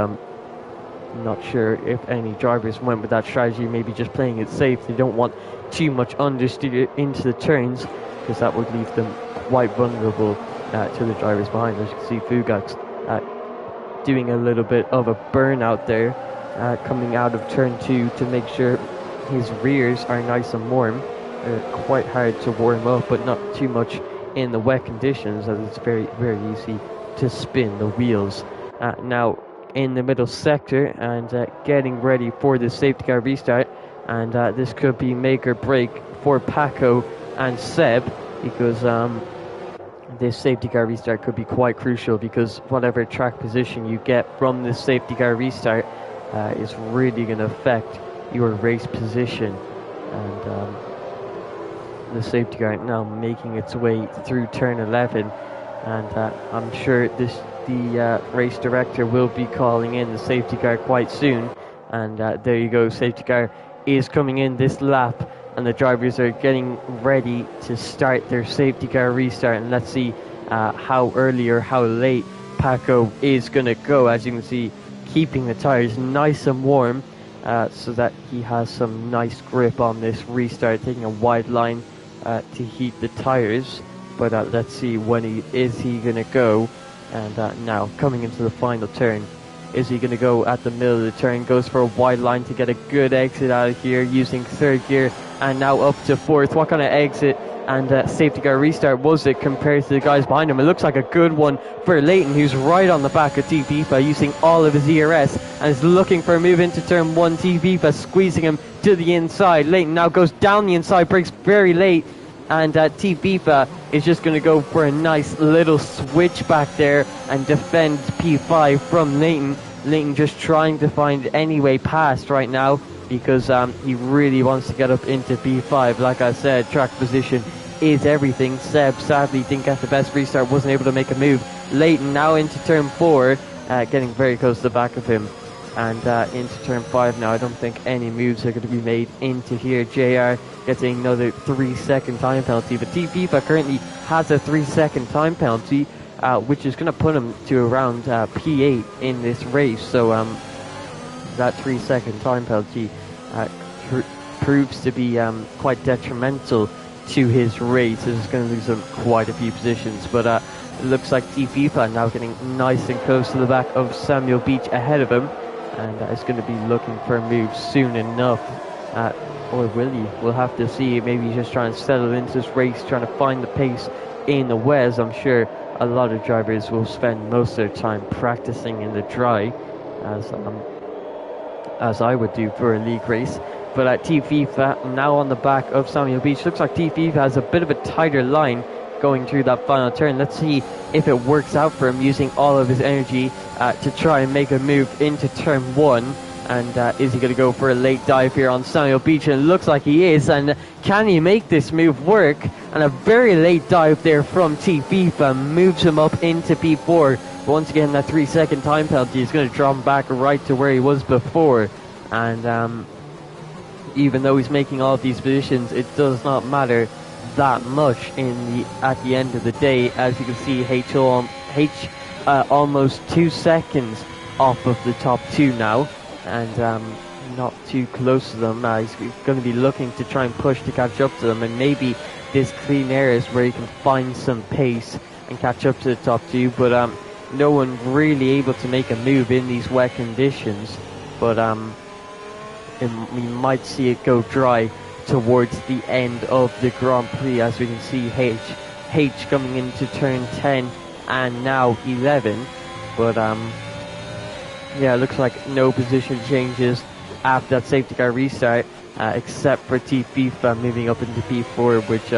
not sure if any drivers went with that strategy, maybe just playing it safe. They don't want too much understeer into the turns, because that would leave them quite vulnerable to the drivers behind. As you can see, Fugax doing a little bit of a burnout there, coming out of turn 2 to make sure his rears are nice and warm. Quite hard to warm up, but not too much in the wet conditions, as it's very, very easy to spin the wheels. Now in the middle sector, and getting ready for the safety car restart, and this could be make or break for Paco and Seb, because this safety car restart could be quite crucial, because whatever track position you get from this safety car restart is really going to affect your race position. And the safety car now making its way through turn 11, and I'm sure the race director will be calling in the safety car quite soon. And there you go, safety car is coming in this lap, and the drivers are getting ready to start their safety car restart. And let's see how early or how late Paco is going to go. As you can see, keeping the tires nice and warm so that he has some nice grip on this restart, taking a wide line to heat the tires. But let's see when he going to go. And now coming into the final turn, is he going to go at the middle of the turn? Goes for a wide line to get a good exit out of here using third gear, and now up to fourth. What kind of exit and safety car restart was it compared to the guys behind him? It looks like a good one for Leighton, who's right on the back of T-FIFA using all of his ERS and is looking for a move into turn 1. T-FIFA squeezing him to the inside. Leighton now goes down the inside, breaks very late, and T-FIFA is just going to go for a nice little switch back there and defend P5 from Leighton. Leighton just trying to find any way past right now, because he really wants to get up into P5. Like I said, track position is everything. Seb sadly didn't get the best restart, wasn't able to make a move. Leighton now into turn 4, getting very close to the back of him. And into turn 5 now, I don't think any moves are going to be made into here. JR gets another 3-second time penalty, but T-FIFA currently has a 3-second time penalty, which is going to put him to around P8 in this race. So that 3-second time penalty proves to be quite detrimental to his race. This is going to lose him quite a few positions, but it looks like T-FIFA now getting nice and close to the back of Samuel Beach ahead of him, and is going to be looking for a move soon enough. Or will he? We'll have to see. Maybe he's just trying to settle into this race, trying to find the pace in the wet. I'm sure a lot of drivers will spend most of their time practicing in the dry, as I would do for a league race. But at T-FIFA now on the back of Samuel Beach. Looks like T-FIFA has a bit of a tighter line going through that final turn. Let's see if it works out for him, using all of his energy to try and make a move into turn 1. And is he going to go for a late dive here on Samuel Beach? And it looks like he is. And can he make this move work? And a very late dive there from T-FIFA moves him up into P4. But once again, that 3-second time penalty is going to drop him back right to where he was before. And even though he's making all of these positions, it does not matter that much at the end of the day. As you can see, H almost 2 seconds off of the top 2 now, and not too close to them. He's going to be looking to try and push to catch up to them, and maybe this clean air is where he can find some pace and catch up to the top 2, but no one really able to make a move in these wet conditions. But we might see it go dry towards the end of the Grand Prix, as we can see H coming into turn 10 and now 11. But yeah, it looks like no position changes after that safety car restart, except for T FIFA moving up into P4, which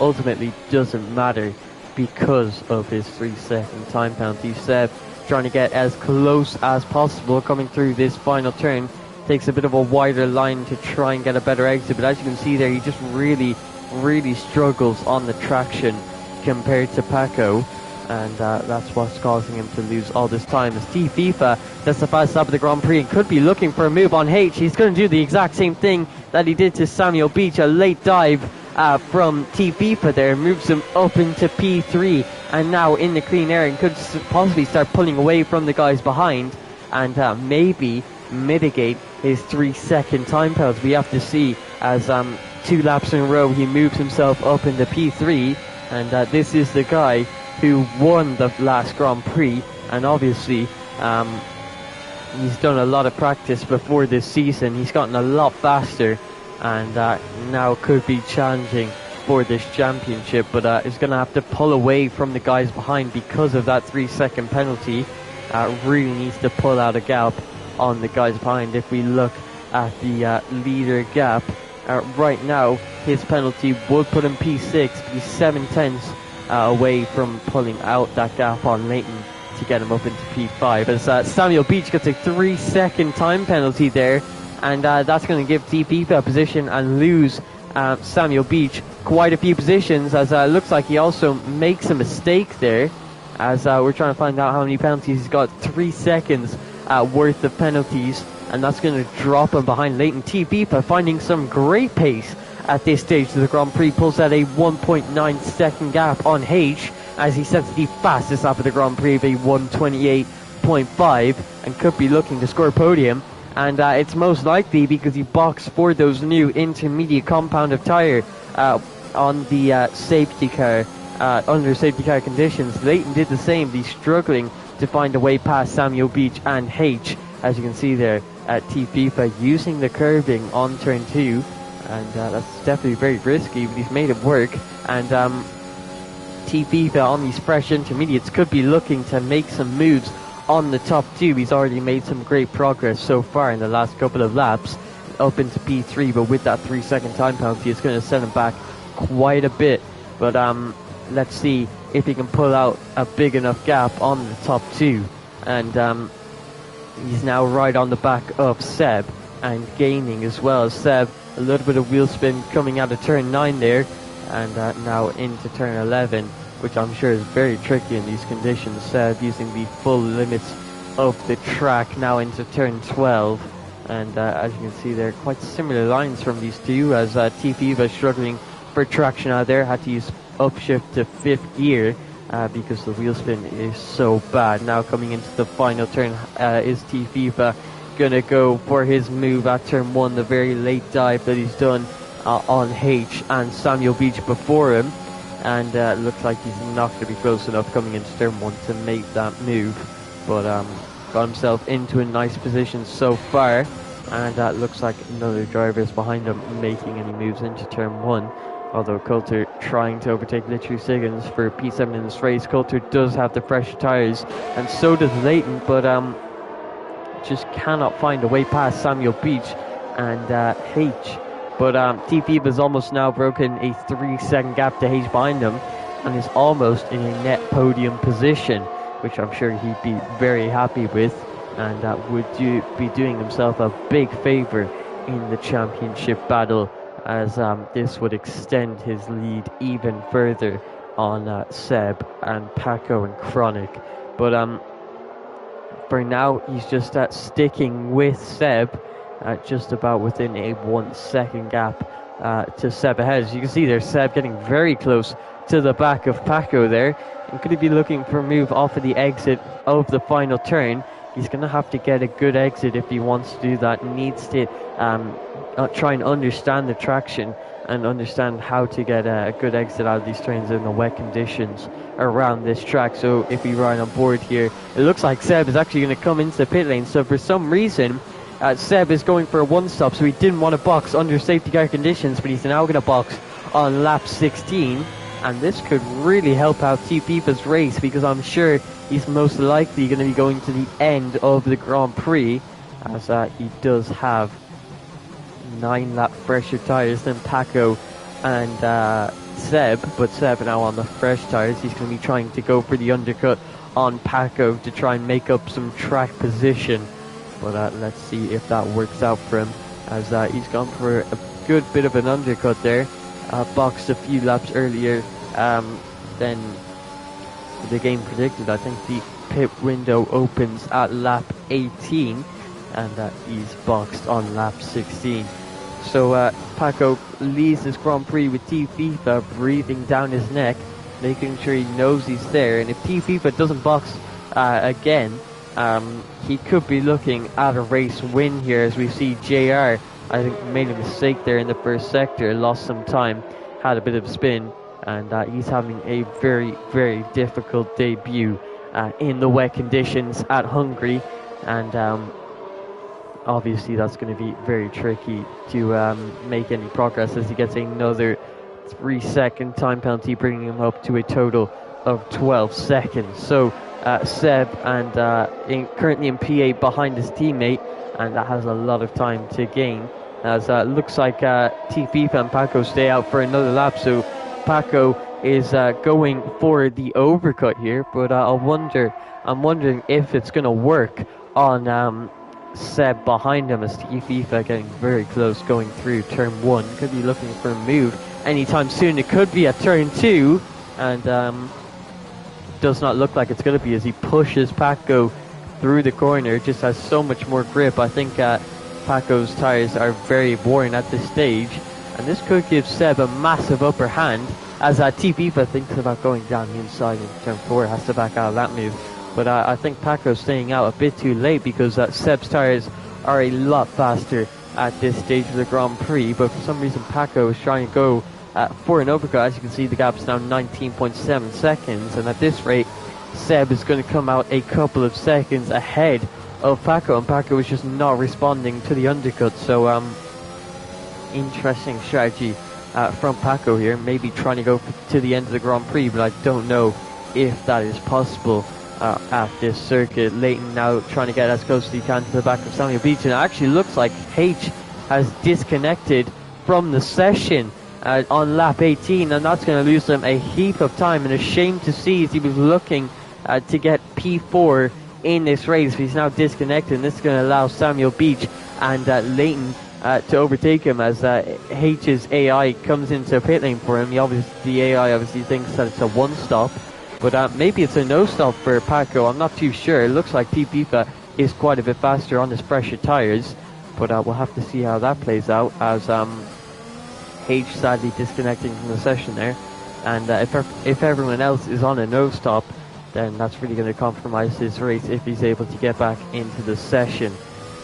ultimately doesn't matter because of his 3-second time penalty. Seb trying to get as close as possible coming through this final turn. Takes a bit of a wider line to try and get a better exit, but as you can see there, he just really struggles on the traction compared to Paco, and that's what's causing him to lose all this time. As T FIFA, that's the fast lap of the Grand Prix and could be looking for a move on H. He's going to do the exact same thing that he did to Samuel Beach, a late dive from T FIFA there, moves him up into P3 and now in the clean air, and could possibly start pulling away from the guys behind and maybe mitigate his 3-second time penalty. We have to see, as 2 laps in a row he moves himself up into P3, and this is the guy who won the last Grand Prix, and obviously he's done a lot of practice before this season. He's gotten a lot faster and now could be challenging for this championship, but is going to have to pull away from the guys behind because of that 3-second penalty. Really needs to pull out a gap on the guys behind. If we look at the leader gap right now, his penalty would put him P6, he's 7/10 away from pulling out that gap on Leighton to get him up into P5, as Samuel Beach gets a 3-second time penalty there, and that's going to give T FIFA a position and lose Samuel Beach quite a few positions, as it looks like he also makes a mistake there, as we're trying to find out how many penalties he's got. 3 seconds worth of penalties, and that's going to drop him behind Leighton. T FIFA finding some great pace at this stage of the Grand Prix, pulls out a 1.9 second gap on H, as he sets the fastest lap of the Grand Prix of a 1:28.5, and could be looking to score a podium. And it's most likely because he boxed for those new intermediate compound of tyre on the safety car, under safety car conditions. Leighton did the same, but he's struggling to find a way past Samuel Beach and H, as you can see there at T FIFA using the curving on turn 2, and that's definitely very risky, but he's made it work. And T FIFA on these fresh intermediates could be looking to make some moves on the top 2. He's already made some great progress so far in the last couple of laps up into P3, but with that 3-second time penalty, it's going to set him back quite a bit. But let's see if he can pull out a big enough gap on the top 2. And he's now right on the back of Seb and gaining as well. Seb, a little bit of wheel spin coming out of turn 9 there, and now into turn 11, which I'm sure is very tricky in these conditions. Seb using the full limits of the track now into turn 12, and as you can see there, quite similar lines from these two, as T FIFA struggling for traction out there, had to use upshift to 5th gear because the wheel spin is so bad. Now coming into the final turn, is T FIFA gonna go for his move at turn 1, the very late dive that he's done on H and Samuel Beach before him, and looks like he's not going to be close enough coming into turn 1 to make that move, but got himself into a nice position so far, and looks like another driver is behind him making any moves into turn 1, although Coulter trying to overtake literally Siggins for P7 in this race. Coulter does have the fresher tyres, and so does Leighton, but just cannot find a way past Samuel Beach and H. But T FIFA has almost now broken a 3-second gap to H behind him, and is almost in a net podium position, which I'm sure he'd be very happy with, and would be doing himself a big favour in the championship battle, as this would extend his lead even further on Seb and Paco and Chronic. But for now, he's just sticking with Seb, just about within a 1-second gap to Seb ahead. As you can see there, Seb getting very close to the back of Paco there, and could he be looking for a move off of the exit of the final turn? He's going to have to get a good exit if he wants to do that. Needs to try and understand the traction and understand how to get a good exit out of these turns in the wet conditions around this track. So if we ride on board here, it looks like Seb is actually going to come into the pit lane. So for some reason, Seb is going for a one-stop, so he didn't want to box under safety car conditions, but he's now going to box on lap 16. And this could really help out TPipa's race, because I'm sure he's most likely going to be going to the end of the Grand Prix, as he does have 9 lap fresher tyres than Paco and Seb, but Seb now on the fresh tyres. He's going to be trying to go for the undercut on Paco to try and make up some track position, but let's see if that works out for him, as he's gone for a good bit of an undercut there. Boxed a few laps earlier than the game predicted. I think the pit window opens at lap 18, and he's boxed on lap 16. So Paco leads this Grand Prix with TFIFA breathing down his neck, making sure he knows he's there. And if TFIFA doesn't box again, he could be looking at a race win here, as we see JR, I think, made a mistake there in the first sector, lost some time, had a bit of spin, and he's having a very, very difficult debut in the wet conditions at Hungary, and obviously that's going to be very tricky to make any progress, as he gets another 3-second time penalty, bringing him up to a total of 12 seconds. So Seb and currently in P8 behind his teammate, and that has a lot of time to gain, as looks like TFIFA and Paco stay out for another lap. So Paco is going for the overcut here, but I'm wondering if it's going to work on Seb behind him, as TFIFA getting very close going through turn 1. Could be looking for a move anytime soon. It could be at turn 2, and does not look like it's going to be, as he pushes Paco through the corner. Just has so much more grip. I think Paco's tyres are very worn at this stage, and this could give Seb a massive upper hand, as TFIFA thinks about going down the inside in turn 4, has to back out of that move. But I think Paco's staying out a bit too late, because Seb's tyres are a lot faster at this stage of the Grand Prix, but for some reason Paco is trying to go for an overcut. As you can see, the gap's now 19.7 seconds, and at this rate Seb is going to come out a couple of seconds ahead of Paco, and Paco is just not responding to the undercut. So interesting strategy from Paco here, maybe trying to go to the end of the Grand Prix, but I don't know if that is possible at this circuit. Leighton now trying to get as close as he can to the back of Samuel Beach, and it actually looks like H has disconnected from the session on lap 18, and that's going to lose him a heap of time, and a shame to see, as he was looking to get P4 in this race, but he's now disconnected, and this is going to allow Samuel Beach and Leighton to overtake him, as H's AI comes into pit lane for him. The AI obviously thinks that it's a one-stop, but maybe it's a no-stop for Paco. I'm not too sure. It looks like TFIFA is quite a bit faster on his fresher tyres, but we'll have to see how that plays out, as H sadly disconnecting from the session there, and if everyone else is on a no-stop, then that's really going to compromise his race if he's able to get back into the session.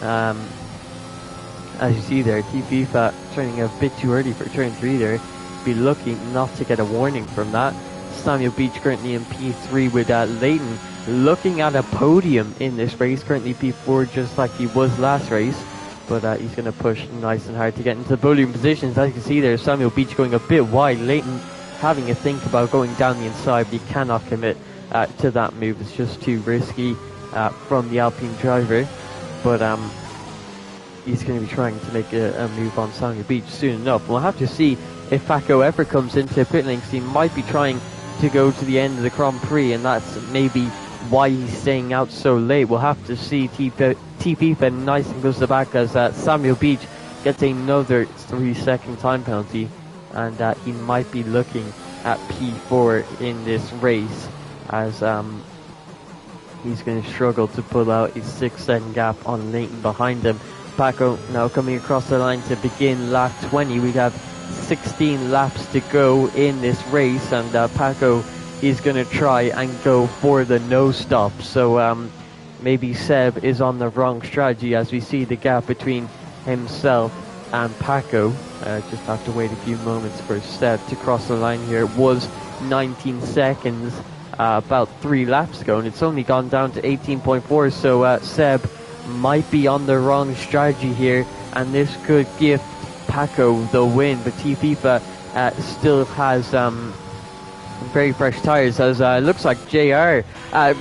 As you see there, TFIFA turning a bit too early for turn 3 there. Be lucky not to get a warning from that. Samuel Beach currently in P3 with Leighton looking at a podium in this race, currently P4 just like he was last race, but he's going to push nice and hard to get into the podium positions. As you can see there, Samuel Beach going a bit wide, Leighton having a think about going down the inside, but he cannot commit to that move. It's just too risky from the Alpine driver, but he's going to be trying to make a move on Samuel Beach soon enough. We'll have to see if Paco ever comes into pit lane, because he might be trying to go to the end of the Grand Prix, and that's maybe why he's staying out so late. We'll have to see. TFIFA nice and goes to the back, as Samuel Beach gets another 3-second time penalty, and he might be looking at P4 in this race, as he's going to struggle to pull out a 6-second gap on Leighton behind him. Paco now coming across the line to begin lap 20. We have 16 laps to go in this race, and Paco is going to try and go for the no stop. So maybe Seb is on the wrong strategy, as we see the gap between himself and Paco. Just have to wait a few moments for Seb to cross the line here. It was 19 seconds about 3 laps ago, and it's only gone down to 18.4. So Seb might be on the wrong strategy here, and this could give Paco the win. But FIFA still has very fresh tires, as it looks like JR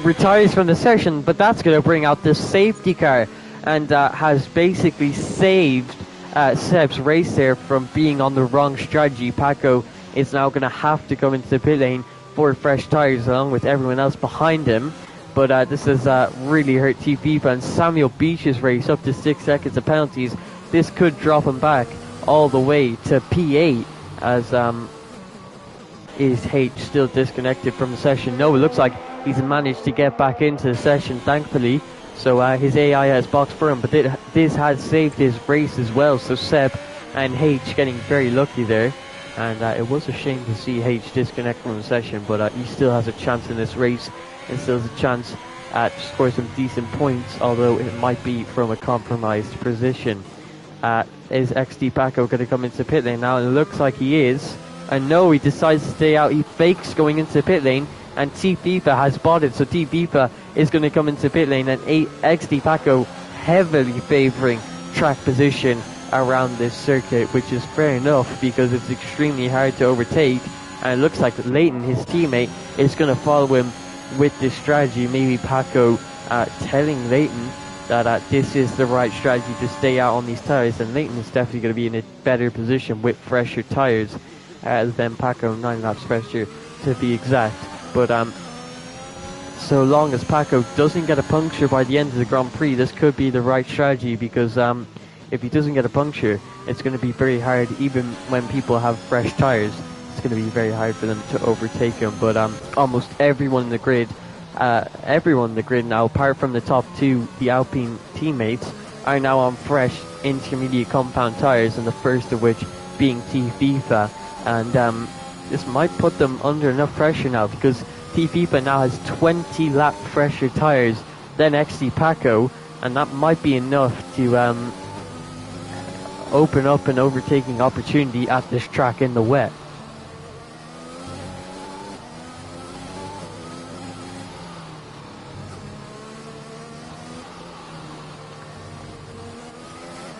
retires from the session, but that's going to bring out the safety car, and has basically saved Seb's race there from being on the wrong strategy. Paco is now going to have to come into the pit lane for fresh tires along with everyone else behind him. But this has really hurt FIFA, and Samuel Beach's race up to 6 seconds of penalties. This could drop him back all the way to P8, as is H still disconnected from the session? No, it looks like he's managed to get back into the session, thankfully. So his AI has boxed for him, but this has saved his race as well. So Seb and H getting very lucky there. And it was a shame to see H disconnect from the session, but he still has a chance in this race, and still has a chance to score some decent points, although it might be from a compromised position. Is XD Paco going to come into pit lane now? And it looks like he is. And no, he decides to stay out. He fakes going into pit lane, and FIFA has spotted. So FIFA is going to come into pit lane, and XD Paco heavily favouring track position around this circuit, which is fair enough because it's extremely hard to overtake. And it looks like Leighton, his teammate, is going to follow him with this strategy. Maybe Paco telling Leighton that this is the right strategy to stay out on these tires, and Leighton is definitely going to be in a better position with fresher tires than Paco, 9 laps fresher to be exact. But so long as Paco doesn't get a puncture by the end of the Grand Prix, this could be the right strategy, because if he doesn't get a puncture, it's going to be very hard. Even when people have fresh tires, it's going to be very hard for them to overtake him. But almost everyone in the grid now, apart from the top two, the Alpine teammates, are now on fresh intermediate compound tires, and the first of which being FIFA. And this might put them under enough pressure now, because FIFA now has 20 lap fresher tires than XD Paco, and that might be enough to open up an overtaking opportunity at this track in the wet.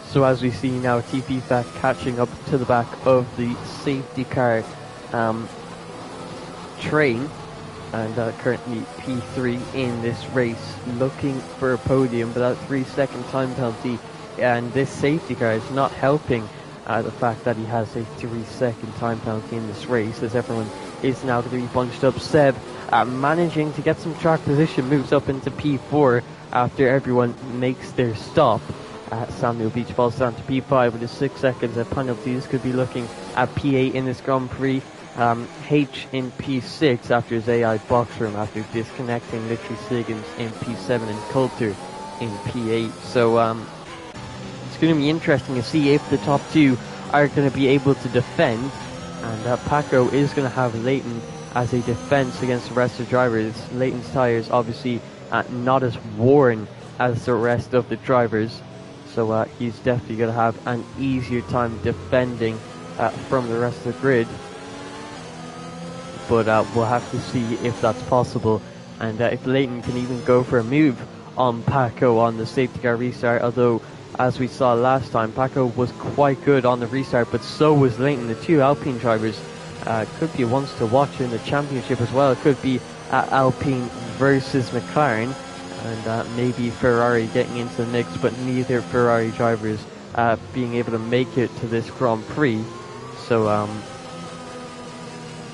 So as we see now, FIFA catching up to the back of the safety car train, and currently P3 in this race, looking for a podium, but that 3-second time penalty, and this safety car is not helping the fact that he has a 3-second time penalty in this race, as everyone is now going to be bunched up. Seb managing to get some track position, moves up into P4 after everyone makes their stop. Samuel Beach falls down to P5 with his 6 seconds of penalties. Could be looking at P8 in this Grand Prix. H in P6 after his AI box room, after disconnecting Literally Siggins in P7 and Coulter in P8. So it's going to be interesting to see if the top two are going to be able to defend. And Paco is going to have Leighton as a defense against the rest of the drivers. Leighton's tires obviously not as worn as the rest of the drivers. So he's definitely going to have an easier time defending from the rest of the grid. But we'll have to see if that's possible, and if Leighton can even go for a move on Paco on the safety car restart. Although, as we saw last time, Paco was quite good on the restart, but so was Leighton. The two Alpine drivers could be ones to watch in the championship as well. It could be Alpine versus McLaren, and maybe Ferrari getting into the mix, but neither Ferrari drivers being able to make it to this Grand Prix. So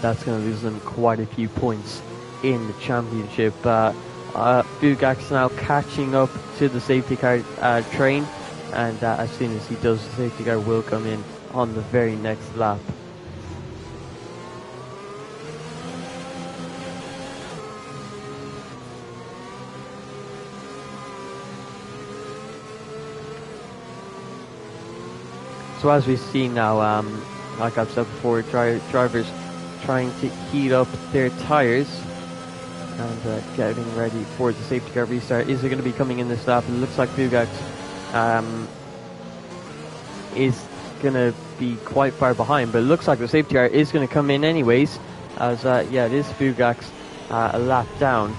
that's going to lose them quite a few points in the championship. Bugak's now catching up to the safety car train, and as soon as he does, the safety car will come in on the very next lap. So as we see now, like I've said before, drivers trying to heat up their tires and getting ready for the safety car restart. Is it going to be coming in this lap? It looks like Bugak is going to be quite far behind, but it looks like the safety car is going to come in anyways, as yeah, it is Bugak's a lap down.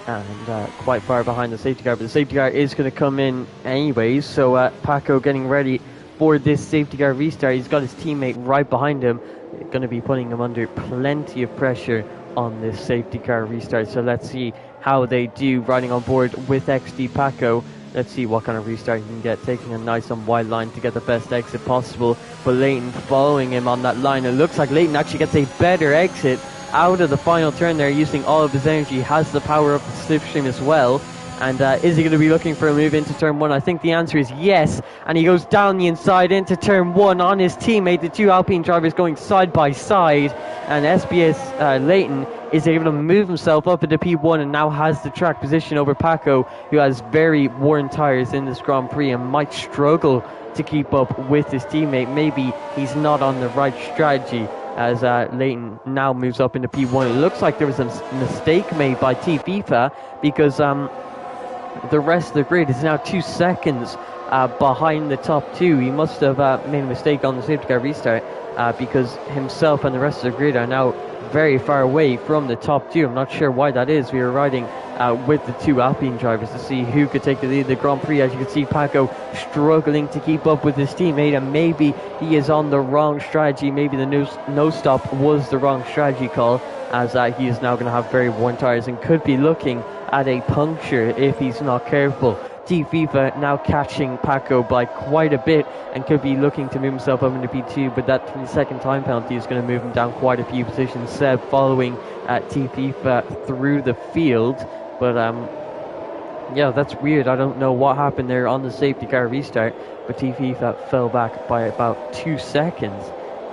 and quite far behind the safety car, but the safety car is going to come in anyways. So Paco getting ready for this safety car restart. He's got his teammate right behind him, going to be putting him under plenty of pressure on this safety car restart. So let's see how they do riding on board with XD Paco. Let's see what kind of restart he can get, taking a nice and wide line to get the best exit possible. But Leighton following him on that line. It looks like Leighton actually gets a better exit out of the final turn there, using all of his energy. Has the power up the slipstream as well. And is he going to be looking for a move into turn 1? I think the answer is yes. And he goes down the inside into turn 1 on his teammate. The two Alpine drivers going side by side. And SBS Leighton is able to move himself up into P1 and now has the track position over Paco, who has very worn tyres in this Grand Prix and might struggle to keep up with his teammate. Maybe he's not on the right strategy as Leighton now moves up into P1. It looks like there was a mistake made by Team FIFA because the rest of the grid is now 2 seconds behind the top two. He must have made a mistake on the safety car restart because himself and the rest of the grid are now very far away from the top two. I'm not sure why that is. We were riding with the two Alpine drivers to see who could take the lead in the Grand Prix. As you can see, Paco struggling to keep up with his teammate, and maybe he is on the wrong strategy. Maybe the no stop was the wrong strategy call, as he is now going to have very worn tyres and could be looking at a puncture if he's not careful. Team FIFA now catching Paco by quite a bit and could be looking to move himself up into P2, but that 3-second time penalty is going to move him down quite a few positions. Seb following Team FIFA through the field, but yeah, that's weird. I don't know what happened there on the safety car restart, but Team FIFA fell back by about 2 seconds.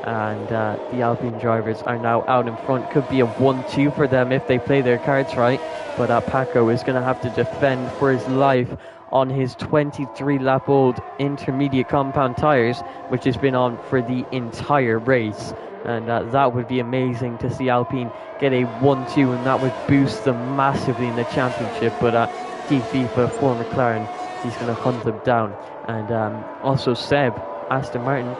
And the Alpine drivers are now out in front. Could be a 1-2 for them if they play their cards right. But Paco is going to have to defend for his life on his 23-lap-old intermediate compound tyres, which has been on for the entire race. And that would be amazing to see Alpine get a 1-2, and that would boost them massively in the championship. But Team FIFA for McLaren, he's going to hunt them down. And also Seb, Aston Martin,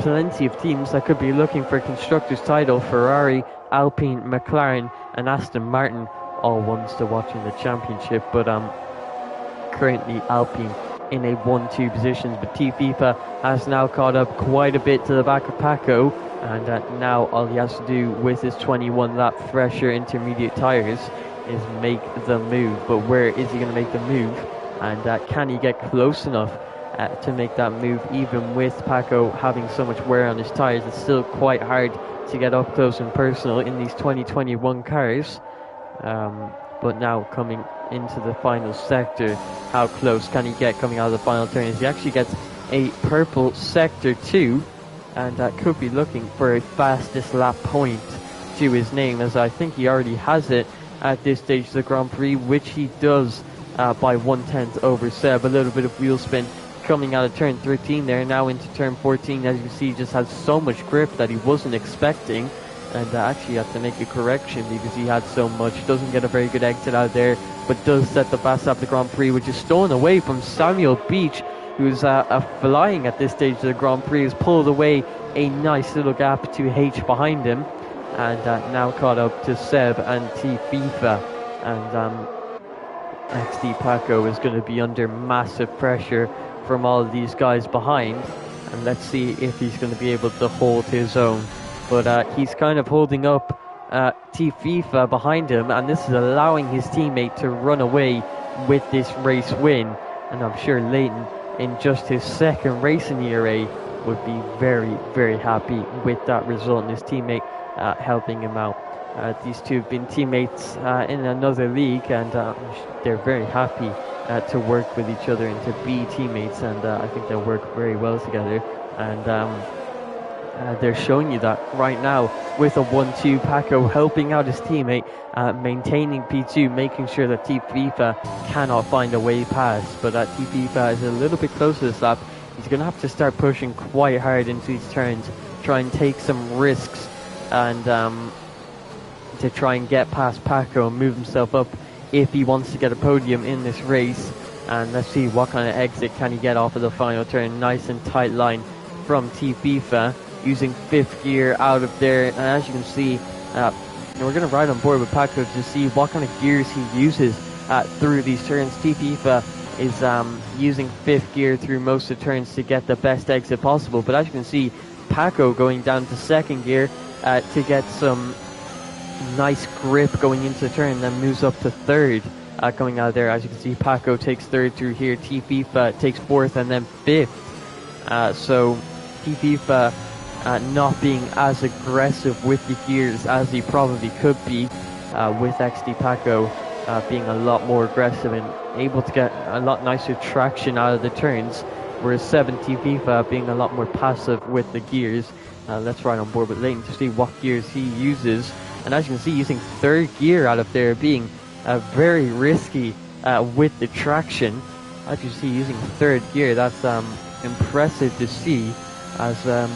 plenty of teams that could be looking for Constructors' title. Ferrari, Alpine, McLaren and Aston Martin, all ones to watch in the championship. But currently Alpine in a 1-2 positions, but Team FIFA has now caught up quite a bit to the back of Paco, and now all he has to do with his 21-lap fresher intermediate tyres is make the move. But where is he going to make the move, and can he get close enough to make that move? Even with Paco having so much wear on his tyres, it's still quite hard to get up close and personal in these 2021 cars. But now coming into the final sector, how close can he get coming out of the final turn? As he actually gets a purple sector 2, and could be looking for a fastest lap point to his name, as I think he already has it at this stage of the Grand Prix, which he does by 1/10 over Seb. A little bit of wheel spin coming out of turn 13 there, now into turn 14. As you see, he just has so much grip that he wasn't expecting, and actually had to make a correction because he had so much. Doesn't get a very good exit out there, but does set the fast lap of the Grand Prix, which is stolen away from Samuel Beach, who's flying at this stage of the Grand Prix. Has pulled away a nice little gap to H behind him, and now caught up to Seb and T FIFA. And XD Paco is going to be under massive pressure from all of these guys behind, and let's see if he's going to be able to hold his own. But he's kind of holding up T FIFA behind him, and this is allowing his teammate to run away with this race win. And I'm sure Leighton, in just his second race in the ERA, would be very, very happy with that result, and his teammate helping him out. These two have been teammates in another league, and they're very happy to work with each other and to be teammates, and I think they'll work very well together. And they're showing you that right now with a 1-2. Paco helping out his teammate, maintaining P2, making sure that Team FIFA cannot find a way past. But Team FIFA is a little bit closer to this lap. He's going to have to start pushing quite hard into these turns, try and take some risks, and to try and get past Paco and move himself up if he wants to get a podium in this race. And let's see what kind of exit can he get off of the final turn. Nice and tight line from Team FIFA, using fifth gear out of there. And as you can see, And we're going to ride on board with Paco to see what kind of gears he uses through these turns. FIFA is using 5th gear through most of the turns to get the best exit possible. But as you can see, Paco going down to 2nd gear to get some nice grip going into the turn, then moves up to 3rd coming out of there. As you can see, Paco takes 3rd through here, FIFA takes 4th and then 5th. So FIFA not being as aggressive with the gears as he probably could be, with XD Paco being a lot more aggressive and able to get a lot nicer traction out of the turns, whereas 70 FIFA being a lot more passive with the gears. Let's ride on board with Leighton to see what gears he uses. And as you can see, using 3rd gear out of there, being very risky with the traction. As you see, using 3rd gear, that's impressive to see, as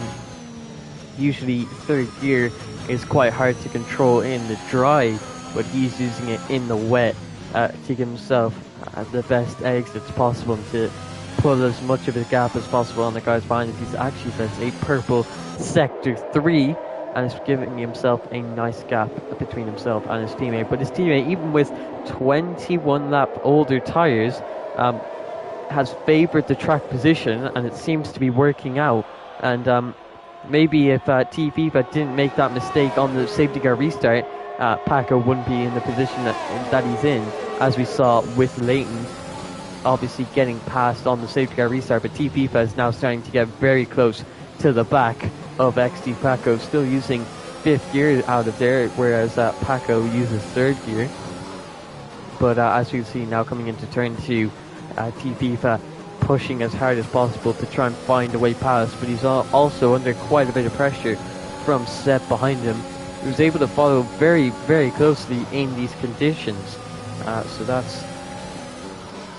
usually 3rd gear is quite hard to control in the dry, but he's using it in the wet to give himself the best exits possible and to pull as much of his gap as possible on the guys behind him. He's actually that's a purple sector 3 and is giving himself a nice gap between himself and his teammate. But his teammate, even with 21 lap older tyres, has favoured the track position, and it seems to be working out. And maybe if FIFA didn't make that mistake on the safety car restart, Paco wouldn't be in the position that he's in, as we saw with Leighton obviously getting past on the safety car restart. But FIFA is now starting to get very close to the back of XD Paco, still using 5th gear out of there, whereas Paco uses 3rd gear. But as you can see, now coming into turn 2, FIFA pushing as hard as possible to try and find a way past, but he's also under quite a bit of pressure from Seb behind him, who's able to follow very, very closely in these conditions. So that's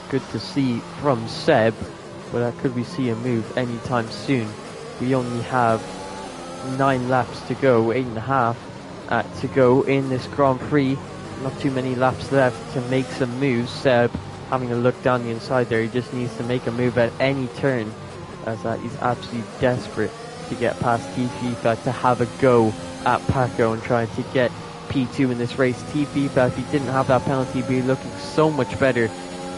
good to see from Seb, but could we see a move anytime soon? We only have 9 laps to go, 8.5 to go in this Grand Prix. Not too many laps left to make some moves. Seb having a look down the inside there, he just needs to make a move at any turn, as he's absolutely desperate to get past FIFA to have a go at Paco and try to get P2 in this race. FIFA, if he didn't have that penalty, would be looking so much better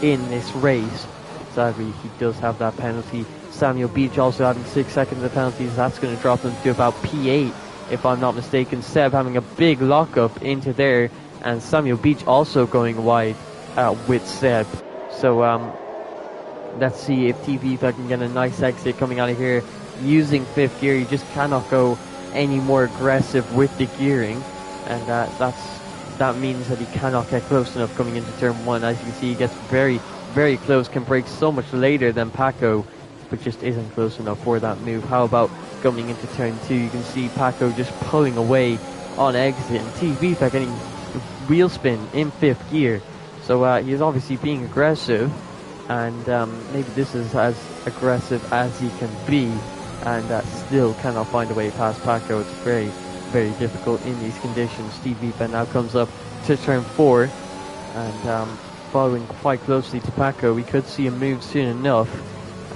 in this race. Sadly, he does have that penalty. Samuel Beach also having 6 seconds of penalties. That's going to drop him to about P8, if I'm not mistaken. Seb having a big lockup into there, and Samuel Beach also going wide with Seb. So let's see if FIFA can get a nice exit coming out of here using 5th gear. You just cannot go any more aggressive with the gearing, and that means that he cannot get close enough coming into turn 1. As you can see, he gets very, very close, can brake so much later than Paco, but just isn't close enough for that move. How about coming into turn 2? You can see Paco just pulling away on exit, and FIFA getting wheel spin in 5th gear. So he's obviously being aggressive, and maybe this is as aggressive as he can be, and still cannot find a way past Paco. It's very, very difficult in these conditions. FIFA now comes up to turn 4, and following quite closely to Paco. We could see a move soon enough,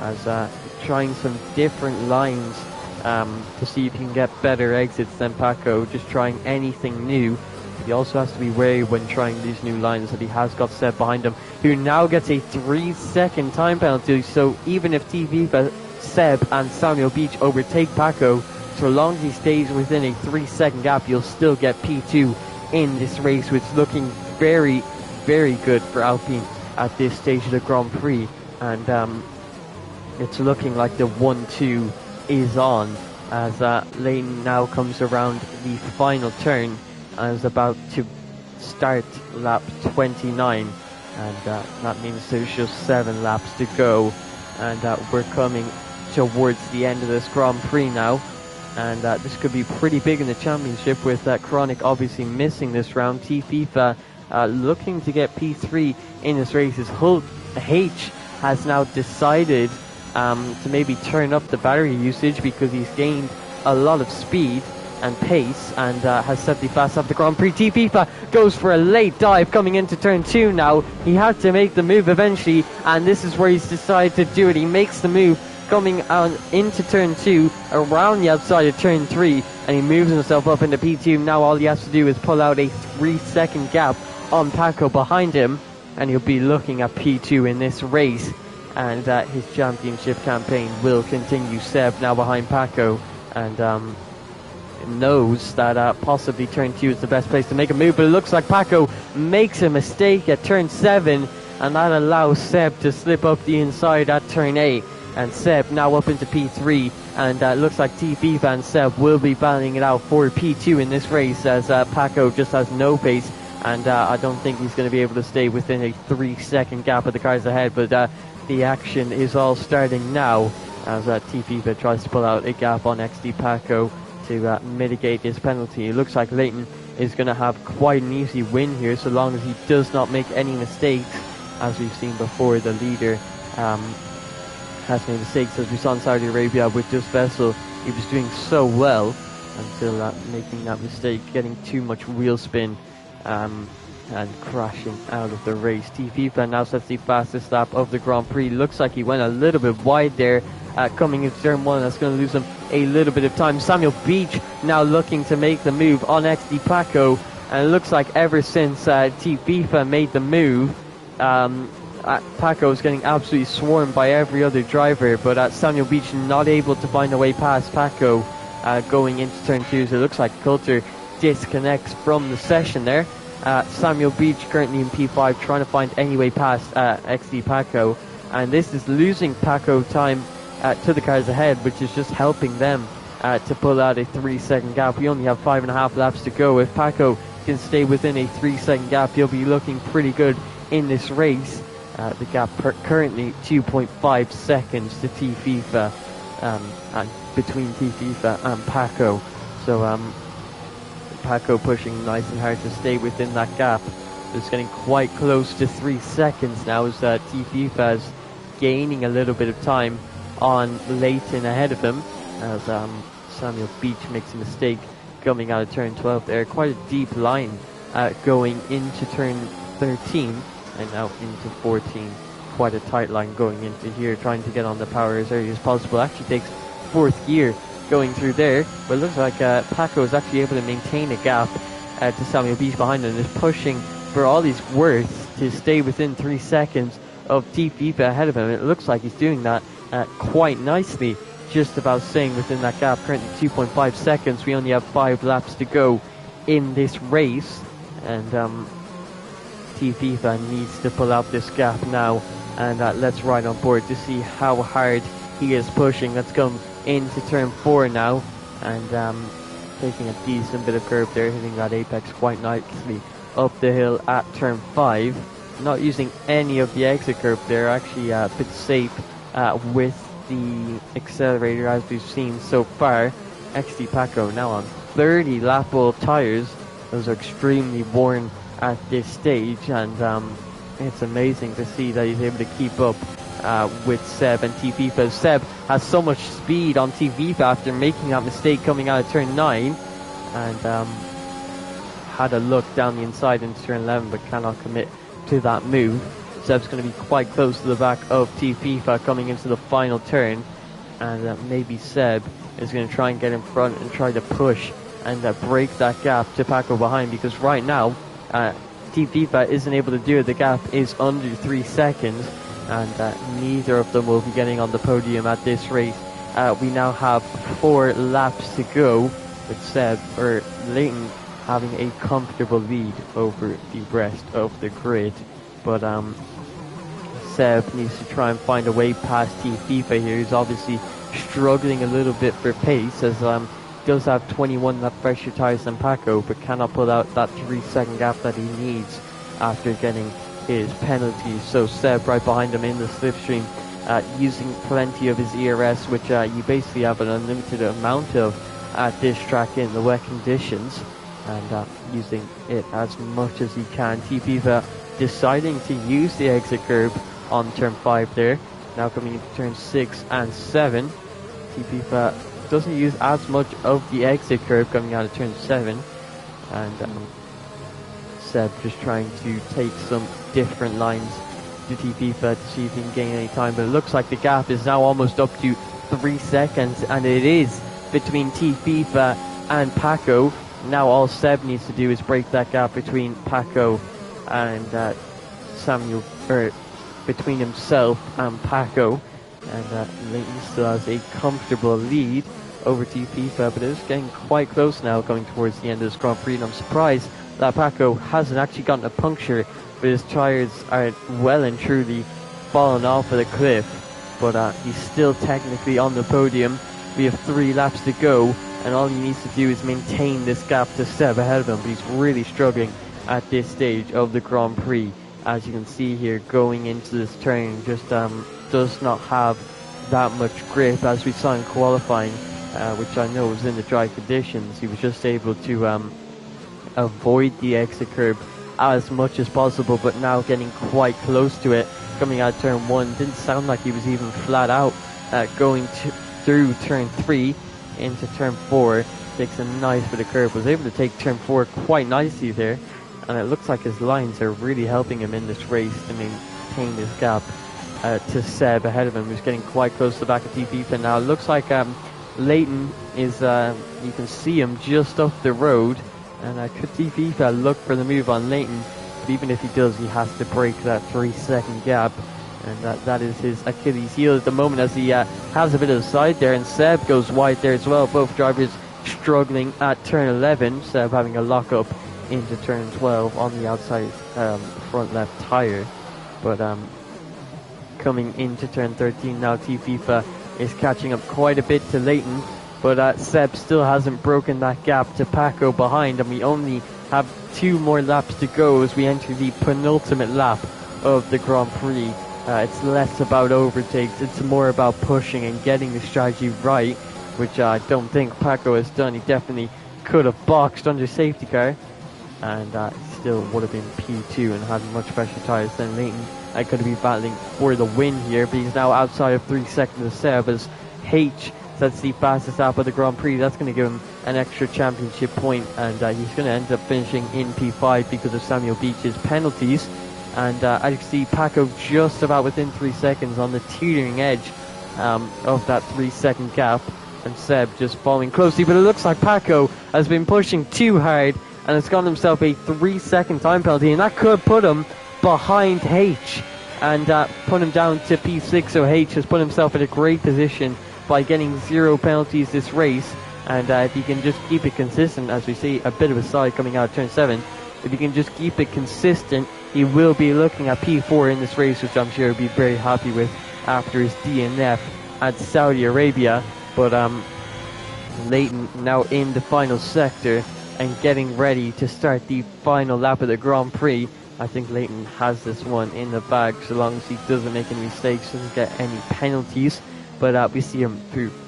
as trying some different lines to see if he can get better exits than Paco, just trying anything new. He also has to be wary when trying these new lines that he has got Seb behind him, who now gets a 3-second time penalty. So even if TV, Seb and Samuel Beach overtake Paco, so long as he stays within a 3-second gap, you'll still get P2 in this race, which is looking very, very good for Alpine at this stage of the Grand Prix. And it's looking like the 1-2 is on, as Leighton now comes around the final turn and is about to start lap 29, and that means there's just 7 laps to go, and we're coming towards the end of this Grand Prix now, and this could be pretty big in the championship, with Chronic obviously missing this round. FIFA looking to get P3 in this race. As Hull H has now decided to maybe turn up the battery usage, because he's gained a lot of speed and pace, and has set the fast up the Grand Prix. FIFA goes for a late dive coming into turn 2 now. He had to make the move eventually, and this is where he's decided to do it. He makes the move coming on into turn 2, around the outside of turn 3, and he moves himself up into P2. Now all he has to do is pull out a 3-second gap on Paco behind him, and he'll be looking at P2 in this race, and his championship campaign will continue. Seb now behind Paco, and knows that possibly turn 2 is the best place to make a move, but it looks like Paco makes a mistake at turn 7, and that allows Seb to slip up the inside at turn 8, and Seb now up into P3, and it looks like T-FIFA and Seb will be battling it out for P2 in this race, as Paco just has no pace, and I don't think he's going to be able to stay within a 3-second gap of the cars ahead, but the action is all starting now, as T-FIFA tries to pull out a gap on XD Paco to mitigate his penalty. It looks like Leighton is going to have quite an easy win here, so long as he does not make any mistakes. As we've seen before, the leader has made mistakes, as we saw in Saudi Arabia with Just Vessel. He was doing so well until making that mistake, getting too much wheel spin and crashing out of the race. T-FIFA now sets the fastest lap of the Grand Prix. Looks like he went a little bit wide there coming into turn 1. That's going to lose him a little bit of time. Samuel Beach now looking to make the move on XD Paco, and it looks like ever since T-FIFA made the move, Paco is getting absolutely swarmed by every other driver, but Samuel Beach not able to find a way past Paco going into turn 2, so it looks like Coulter disconnects from the session there. Samuel Beach currently in P5 trying to find any way past XD Paco, and this is losing Paco time to the cars ahead, which is just helping them to pull out a 3-second gap. We only have 5.5 laps to go. If Paco can stay within a 3-second gap, he'll be looking pretty good in this race. The gap currently 2.5 seconds to T-FIFA, and between T-FIFA and Paco. So Paco pushing nice and hard to stay within that gap. It's getting quite close to 3 seconds now, as T-FIFA is gaining a little bit of time on Leighton ahead of him, as Samuel Beach makes a mistake coming out of turn 12 there. Quite a deep line going into turn 13 and now into 14. Quite a tight line going into here, trying to get on the power as early as possible. Actually takes 4th gear going through there, but it looks like Paco is actually able to maintain a gap to Samuel Beach behind him, and is pushing for all he's worth to stay within 3 seconds of T-FIFA ahead of him. It looks like he's doing that quite nicely, just about staying within that gap. Currently 2.5 seconds. We only have 5 laps to go in this race, and T-FIFA needs to pull out this gap now, and let's ride on board to see how hard he is pushing. Let's come into turn 4 now, and taking a decent bit of curve there, hitting that apex quite nicely up the hill at turn 5. Not using any of the exit curve there, actually a bit safe with the accelerator, as we've seen so far. XD Paco now on 30 lap old tyres. Those are extremely worn at this stage, and it's amazing to see that he's able to keep up with Seb and T-FIFA. Seb has so much speed on T-FIFA after making that mistake coming out of turn 9, and had a look down the inside into turn 11, but cannot commit to that move. Seb's going to be quite close to the back of T-FIFA coming into the final turn, and maybe Seb is going to try and get in front and try to push and break that gap to Paco behind, because right now T-FIFA isn't able to do it. The gap is under 3 seconds, and neither of them will be getting on the podium at this race. We now have 4 laps to go, with Seb, or Leighton, having a comfortable lead over the rest of the grid. But Seb needs to try and find a way past T-FIFA here. He's obviously struggling a little bit for pace, as does have 21 lap fresher tyres than Paco, but cannot pull out that 3-second gap that he needs after getting his penalties. So Seb right behind him in the slipstream, using plenty of his ERS, which you basically have an unlimited amount of at this track in the wet conditions, and using it as much as he can. T-FIFA deciding to use the exit curb on turn 5 there, now coming into turn 6 and 7. T-FIFA doesn't use as much of the exit curve coming out of turn 7, and Seb just trying to take some different lines to FIFA to see if he can gain any time, but it looks like the gap is now almost up to 3 seconds, and it is between FIFA and Paco. Now all Seb needs to do is break that gap between Paco and Samuel, or between himself and Paco, and Leighton still has a comfortable lead over FIFA, but it's getting quite close now going towards the end of this Grand Prix, and I'm surprised that Paco hasn't actually gotten a puncture, but his tyres are well and truly fallen off of the cliff, but he's still technically on the podium. We have 3 laps to go, and all he needs to do is maintain this gap to Seb ahead of him, but he's really struggling at this stage of the Grand Prix. As you can see here, going into this turn, just does not have that much grip as we saw in qualifying, which I know was in the dry conditions. He was just able to avoid the exit curb as much as possible, but now getting quite close to it. Coming out turn 1, didn't sound like he was even flat out going through turn 3 into turn 4. Takes a nice bit of curve, was able to take turn 4 quite nicely there, and it looks like his lines are really helping him in this race to maintain this gap to Seb ahead of him, who's getting quite close to the back of FIFA now. It looks like Leighton is, you can see him just up the road, and could FIFA look for the move on Leighton, but even if he does, he has to break that 3-second gap, and that is his Achilles heel at the moment, as he has a bit of a side there, and Seb goes wide there as well. Both drivers struggling at turn 11, Seb having a lock up into turn 12 on the outside front left tyre, but coming into turn 13 now, FIFA is catching up quite a bit to Leighton, but Seb still hasn't broken that gap to Paco behind, and we only have 2 more laps to go as we enter the penultimate lap of the Grand Prix. It's less about overtakes, it's more about pushing and getting the strategy right, which I don't think Paco has done. He definitely could have boxed under safety car, and still would have been P2 and had much fresher tyres than Leighton. I could be battling for the win here, but he's now outside of 3 seconds of Seb as H sets the fastest lap of the Grand Prix. That's going to give him an extra championship point, and he's going to end up finishing in P5 because of Samuel Beach's penalties. And as you can see, Paco just about within 3 seconds on the teetering edge of that 3-second gap, and Seb just following closely, but it looks like Paco has been pushing too hard and has gotten himself a 3-second time penalty, and that could put him behind H and put him down to P6. So H has put himself in a great position by getting 0 penalties this race, and if he can just keep it consistent, as we see a bit of a side coming out of turn 7, if he can just keep it consistent, he will be looking at P4 in this race, which I'm sure he'll be very happy with after his DNF at Saudi Arabia. But Leighton now in the final sector and getting ready to start the final lap of the Grand Prix. I think Leighton has this one in the bag, so long as he doesn't make any mistakes, doesn't get any penalties. But we see him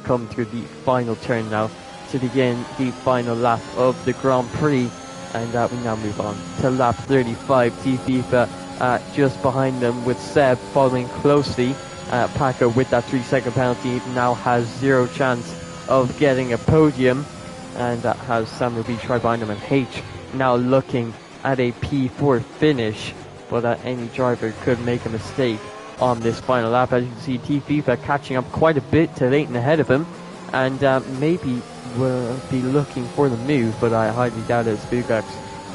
come through the final turn now to begin the final lap of the Grand Prix. And we now move on to lap 35. FIFA just behind them with Seb following closely. Paco with that 3-second penalty now has 0 chance of getting a podium, and has Samuel Beach right behind him, and H now looking at a P4 finish, but any driver could make a mistake on this final lap. As you can see, FIFA catching up quite a bit to Leighton ahead of him, and maybe will be looking for the move, but I highly doubt it, as Bugax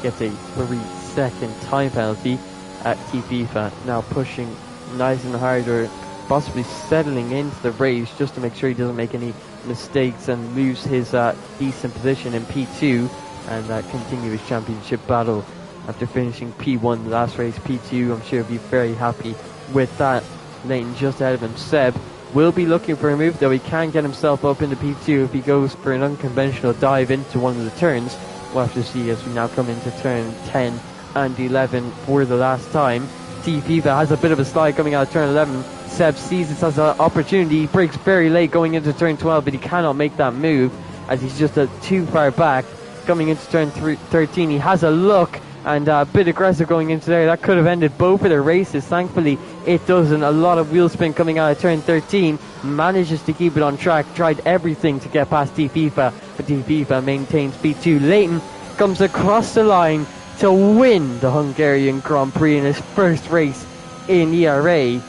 gets a 3-second time penalty at FIFA, now pushing nice and hard, or possibly settling into the race just to make sure he doesn't make any mistakes and lose his decent position in P2, and continue his championship battle after finishing P1 the last race. P2, I'm sure he'll be very happy with that. Leighton just ahead of him. Seb will be looking for a move, though he can get himself up into P2 if he goes for an unconventional dive into one of the turns. We'll have to see as we now come into turn 10 and 11 for the last time. FIFA has a bit of a slide coming out of turn 11. Seb sees this as an opportunity. He brakes very late going into turn 12, but he cannot make that move as he's just too far back. Coming into turn 13, he has a look and a bit aggressive going into there. That could have ended both of their races. Thankfully, it doesn't. A lot of wheel spin coming out of turn 13. Manages to keep it on track. Tried everything to get past FIFA, but FIFA maintains P2. Leighton comes across the line to win the Hungarian Grand Prix in his first race in ERA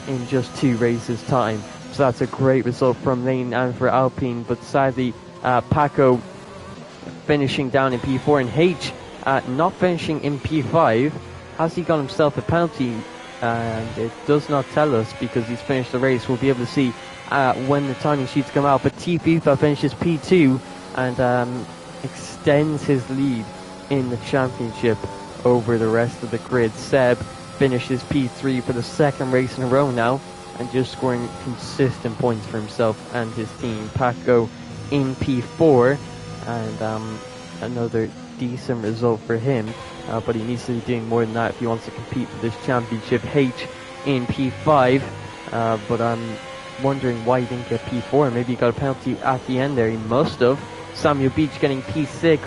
in just 2 races time. So that's a great result from Lane and for Alpine, but sadly Paco finishing down in P4 and H not finishing in P5. Has he got himself a penalty? And it does not tell us because he's finished the race. We'll be able to see when the timing sheets come out. But FIFA finishes P2 and extends his lead in the championship over the rest of the grid. Seb finishes P3 for the second race in a row now and just scoring consistent points for himself and his team. Paco in P4 and another decent result for him, but he needs to be doing more than that if he wants to compete for this championship. H in P5, but I'm wondering why he didn't get P4. Maybe he got a penalty at the end there. He must have. Samuel Beach getting P6,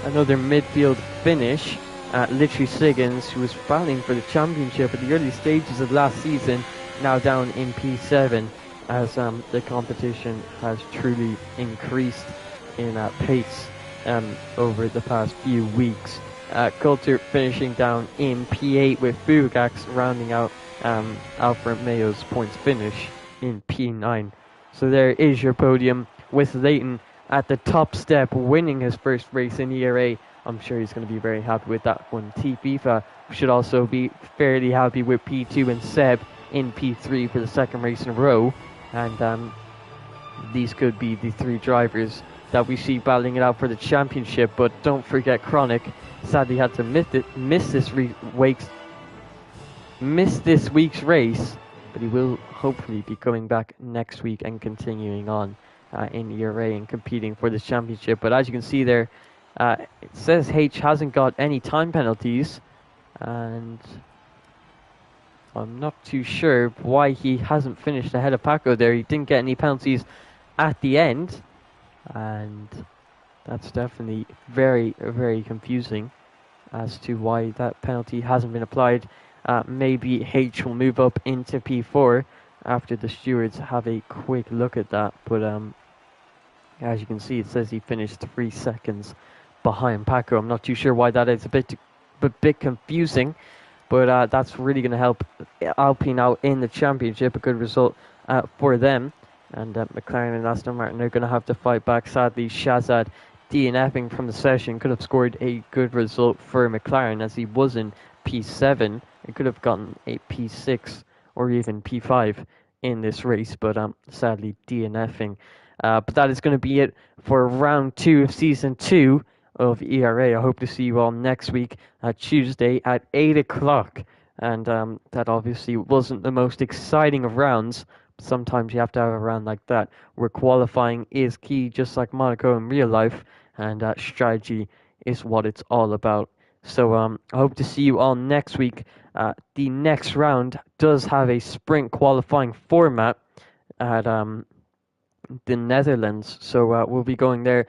another midfield finish. Literally Siggins, who was battling for the championship at the early stages of last season, now down in P7 as the competition has truly increased in pace over the past few weeks. Coulter finishing down in P8 with Fugax rounding out Alfa Romeo's points finish in P9. So there is your podium with Leighton at the top step, winning his first race in ERA. I'm sure he's going to be very happy with that one. FIFA should also be fairly happy with P2 and Seb in P3 for the second race in a row. And these could be the 3 drivers that we see battling it out for the championship. But don't forget Chronic sadly had to miss this week's race, but he will hopefully be coming back next week and continuing on in ERA and competing for this championship. But as you can see there, it says H hasn't got any time penalties, and I'm not too sure why he hasn't finished ahead of Paco there. He didn't get any penalties at the end, and that's definitely very, very confusing as to why that penalty hasn't been applied. Maybe H will move up into P4 after the stewards have a quick look at that. But as you can see, it says he finished 3 seconds behind Paco. I'm not too sure why that is. A bit confusing, but that's really going to help Alpine out in the championship. A good result for them. And McLaren and Aston Martin are going to have to fight back. Sadly, Shazad DNFing from the session could have scored a good result for McLaren as he was in P7. It could have gotten a P6 or even P5 in this race, but sadly DNFing. But that is going to be it for round 2 of season 2 of ERA. I hope to see you all next week Tuesday at 8 o'clock. And that obviously wasn't the most exciting of rounds. Sometimes you have to have a round like that where qualifying is key, just like Monaco in real life, and strategy is what it's all about. So I hope to see you all next week. The next round does have a sprint qualifying format at the Netherlands, so we'll be going there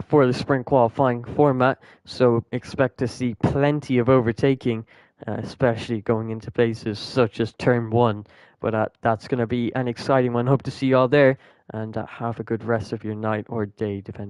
for the sprint qualifying format. So expect to see plenty of overtaking, especially going into places such as turn 1. But that's going to be an exciting one. Hope to see you all there, and have a good rest of your night or day, depending.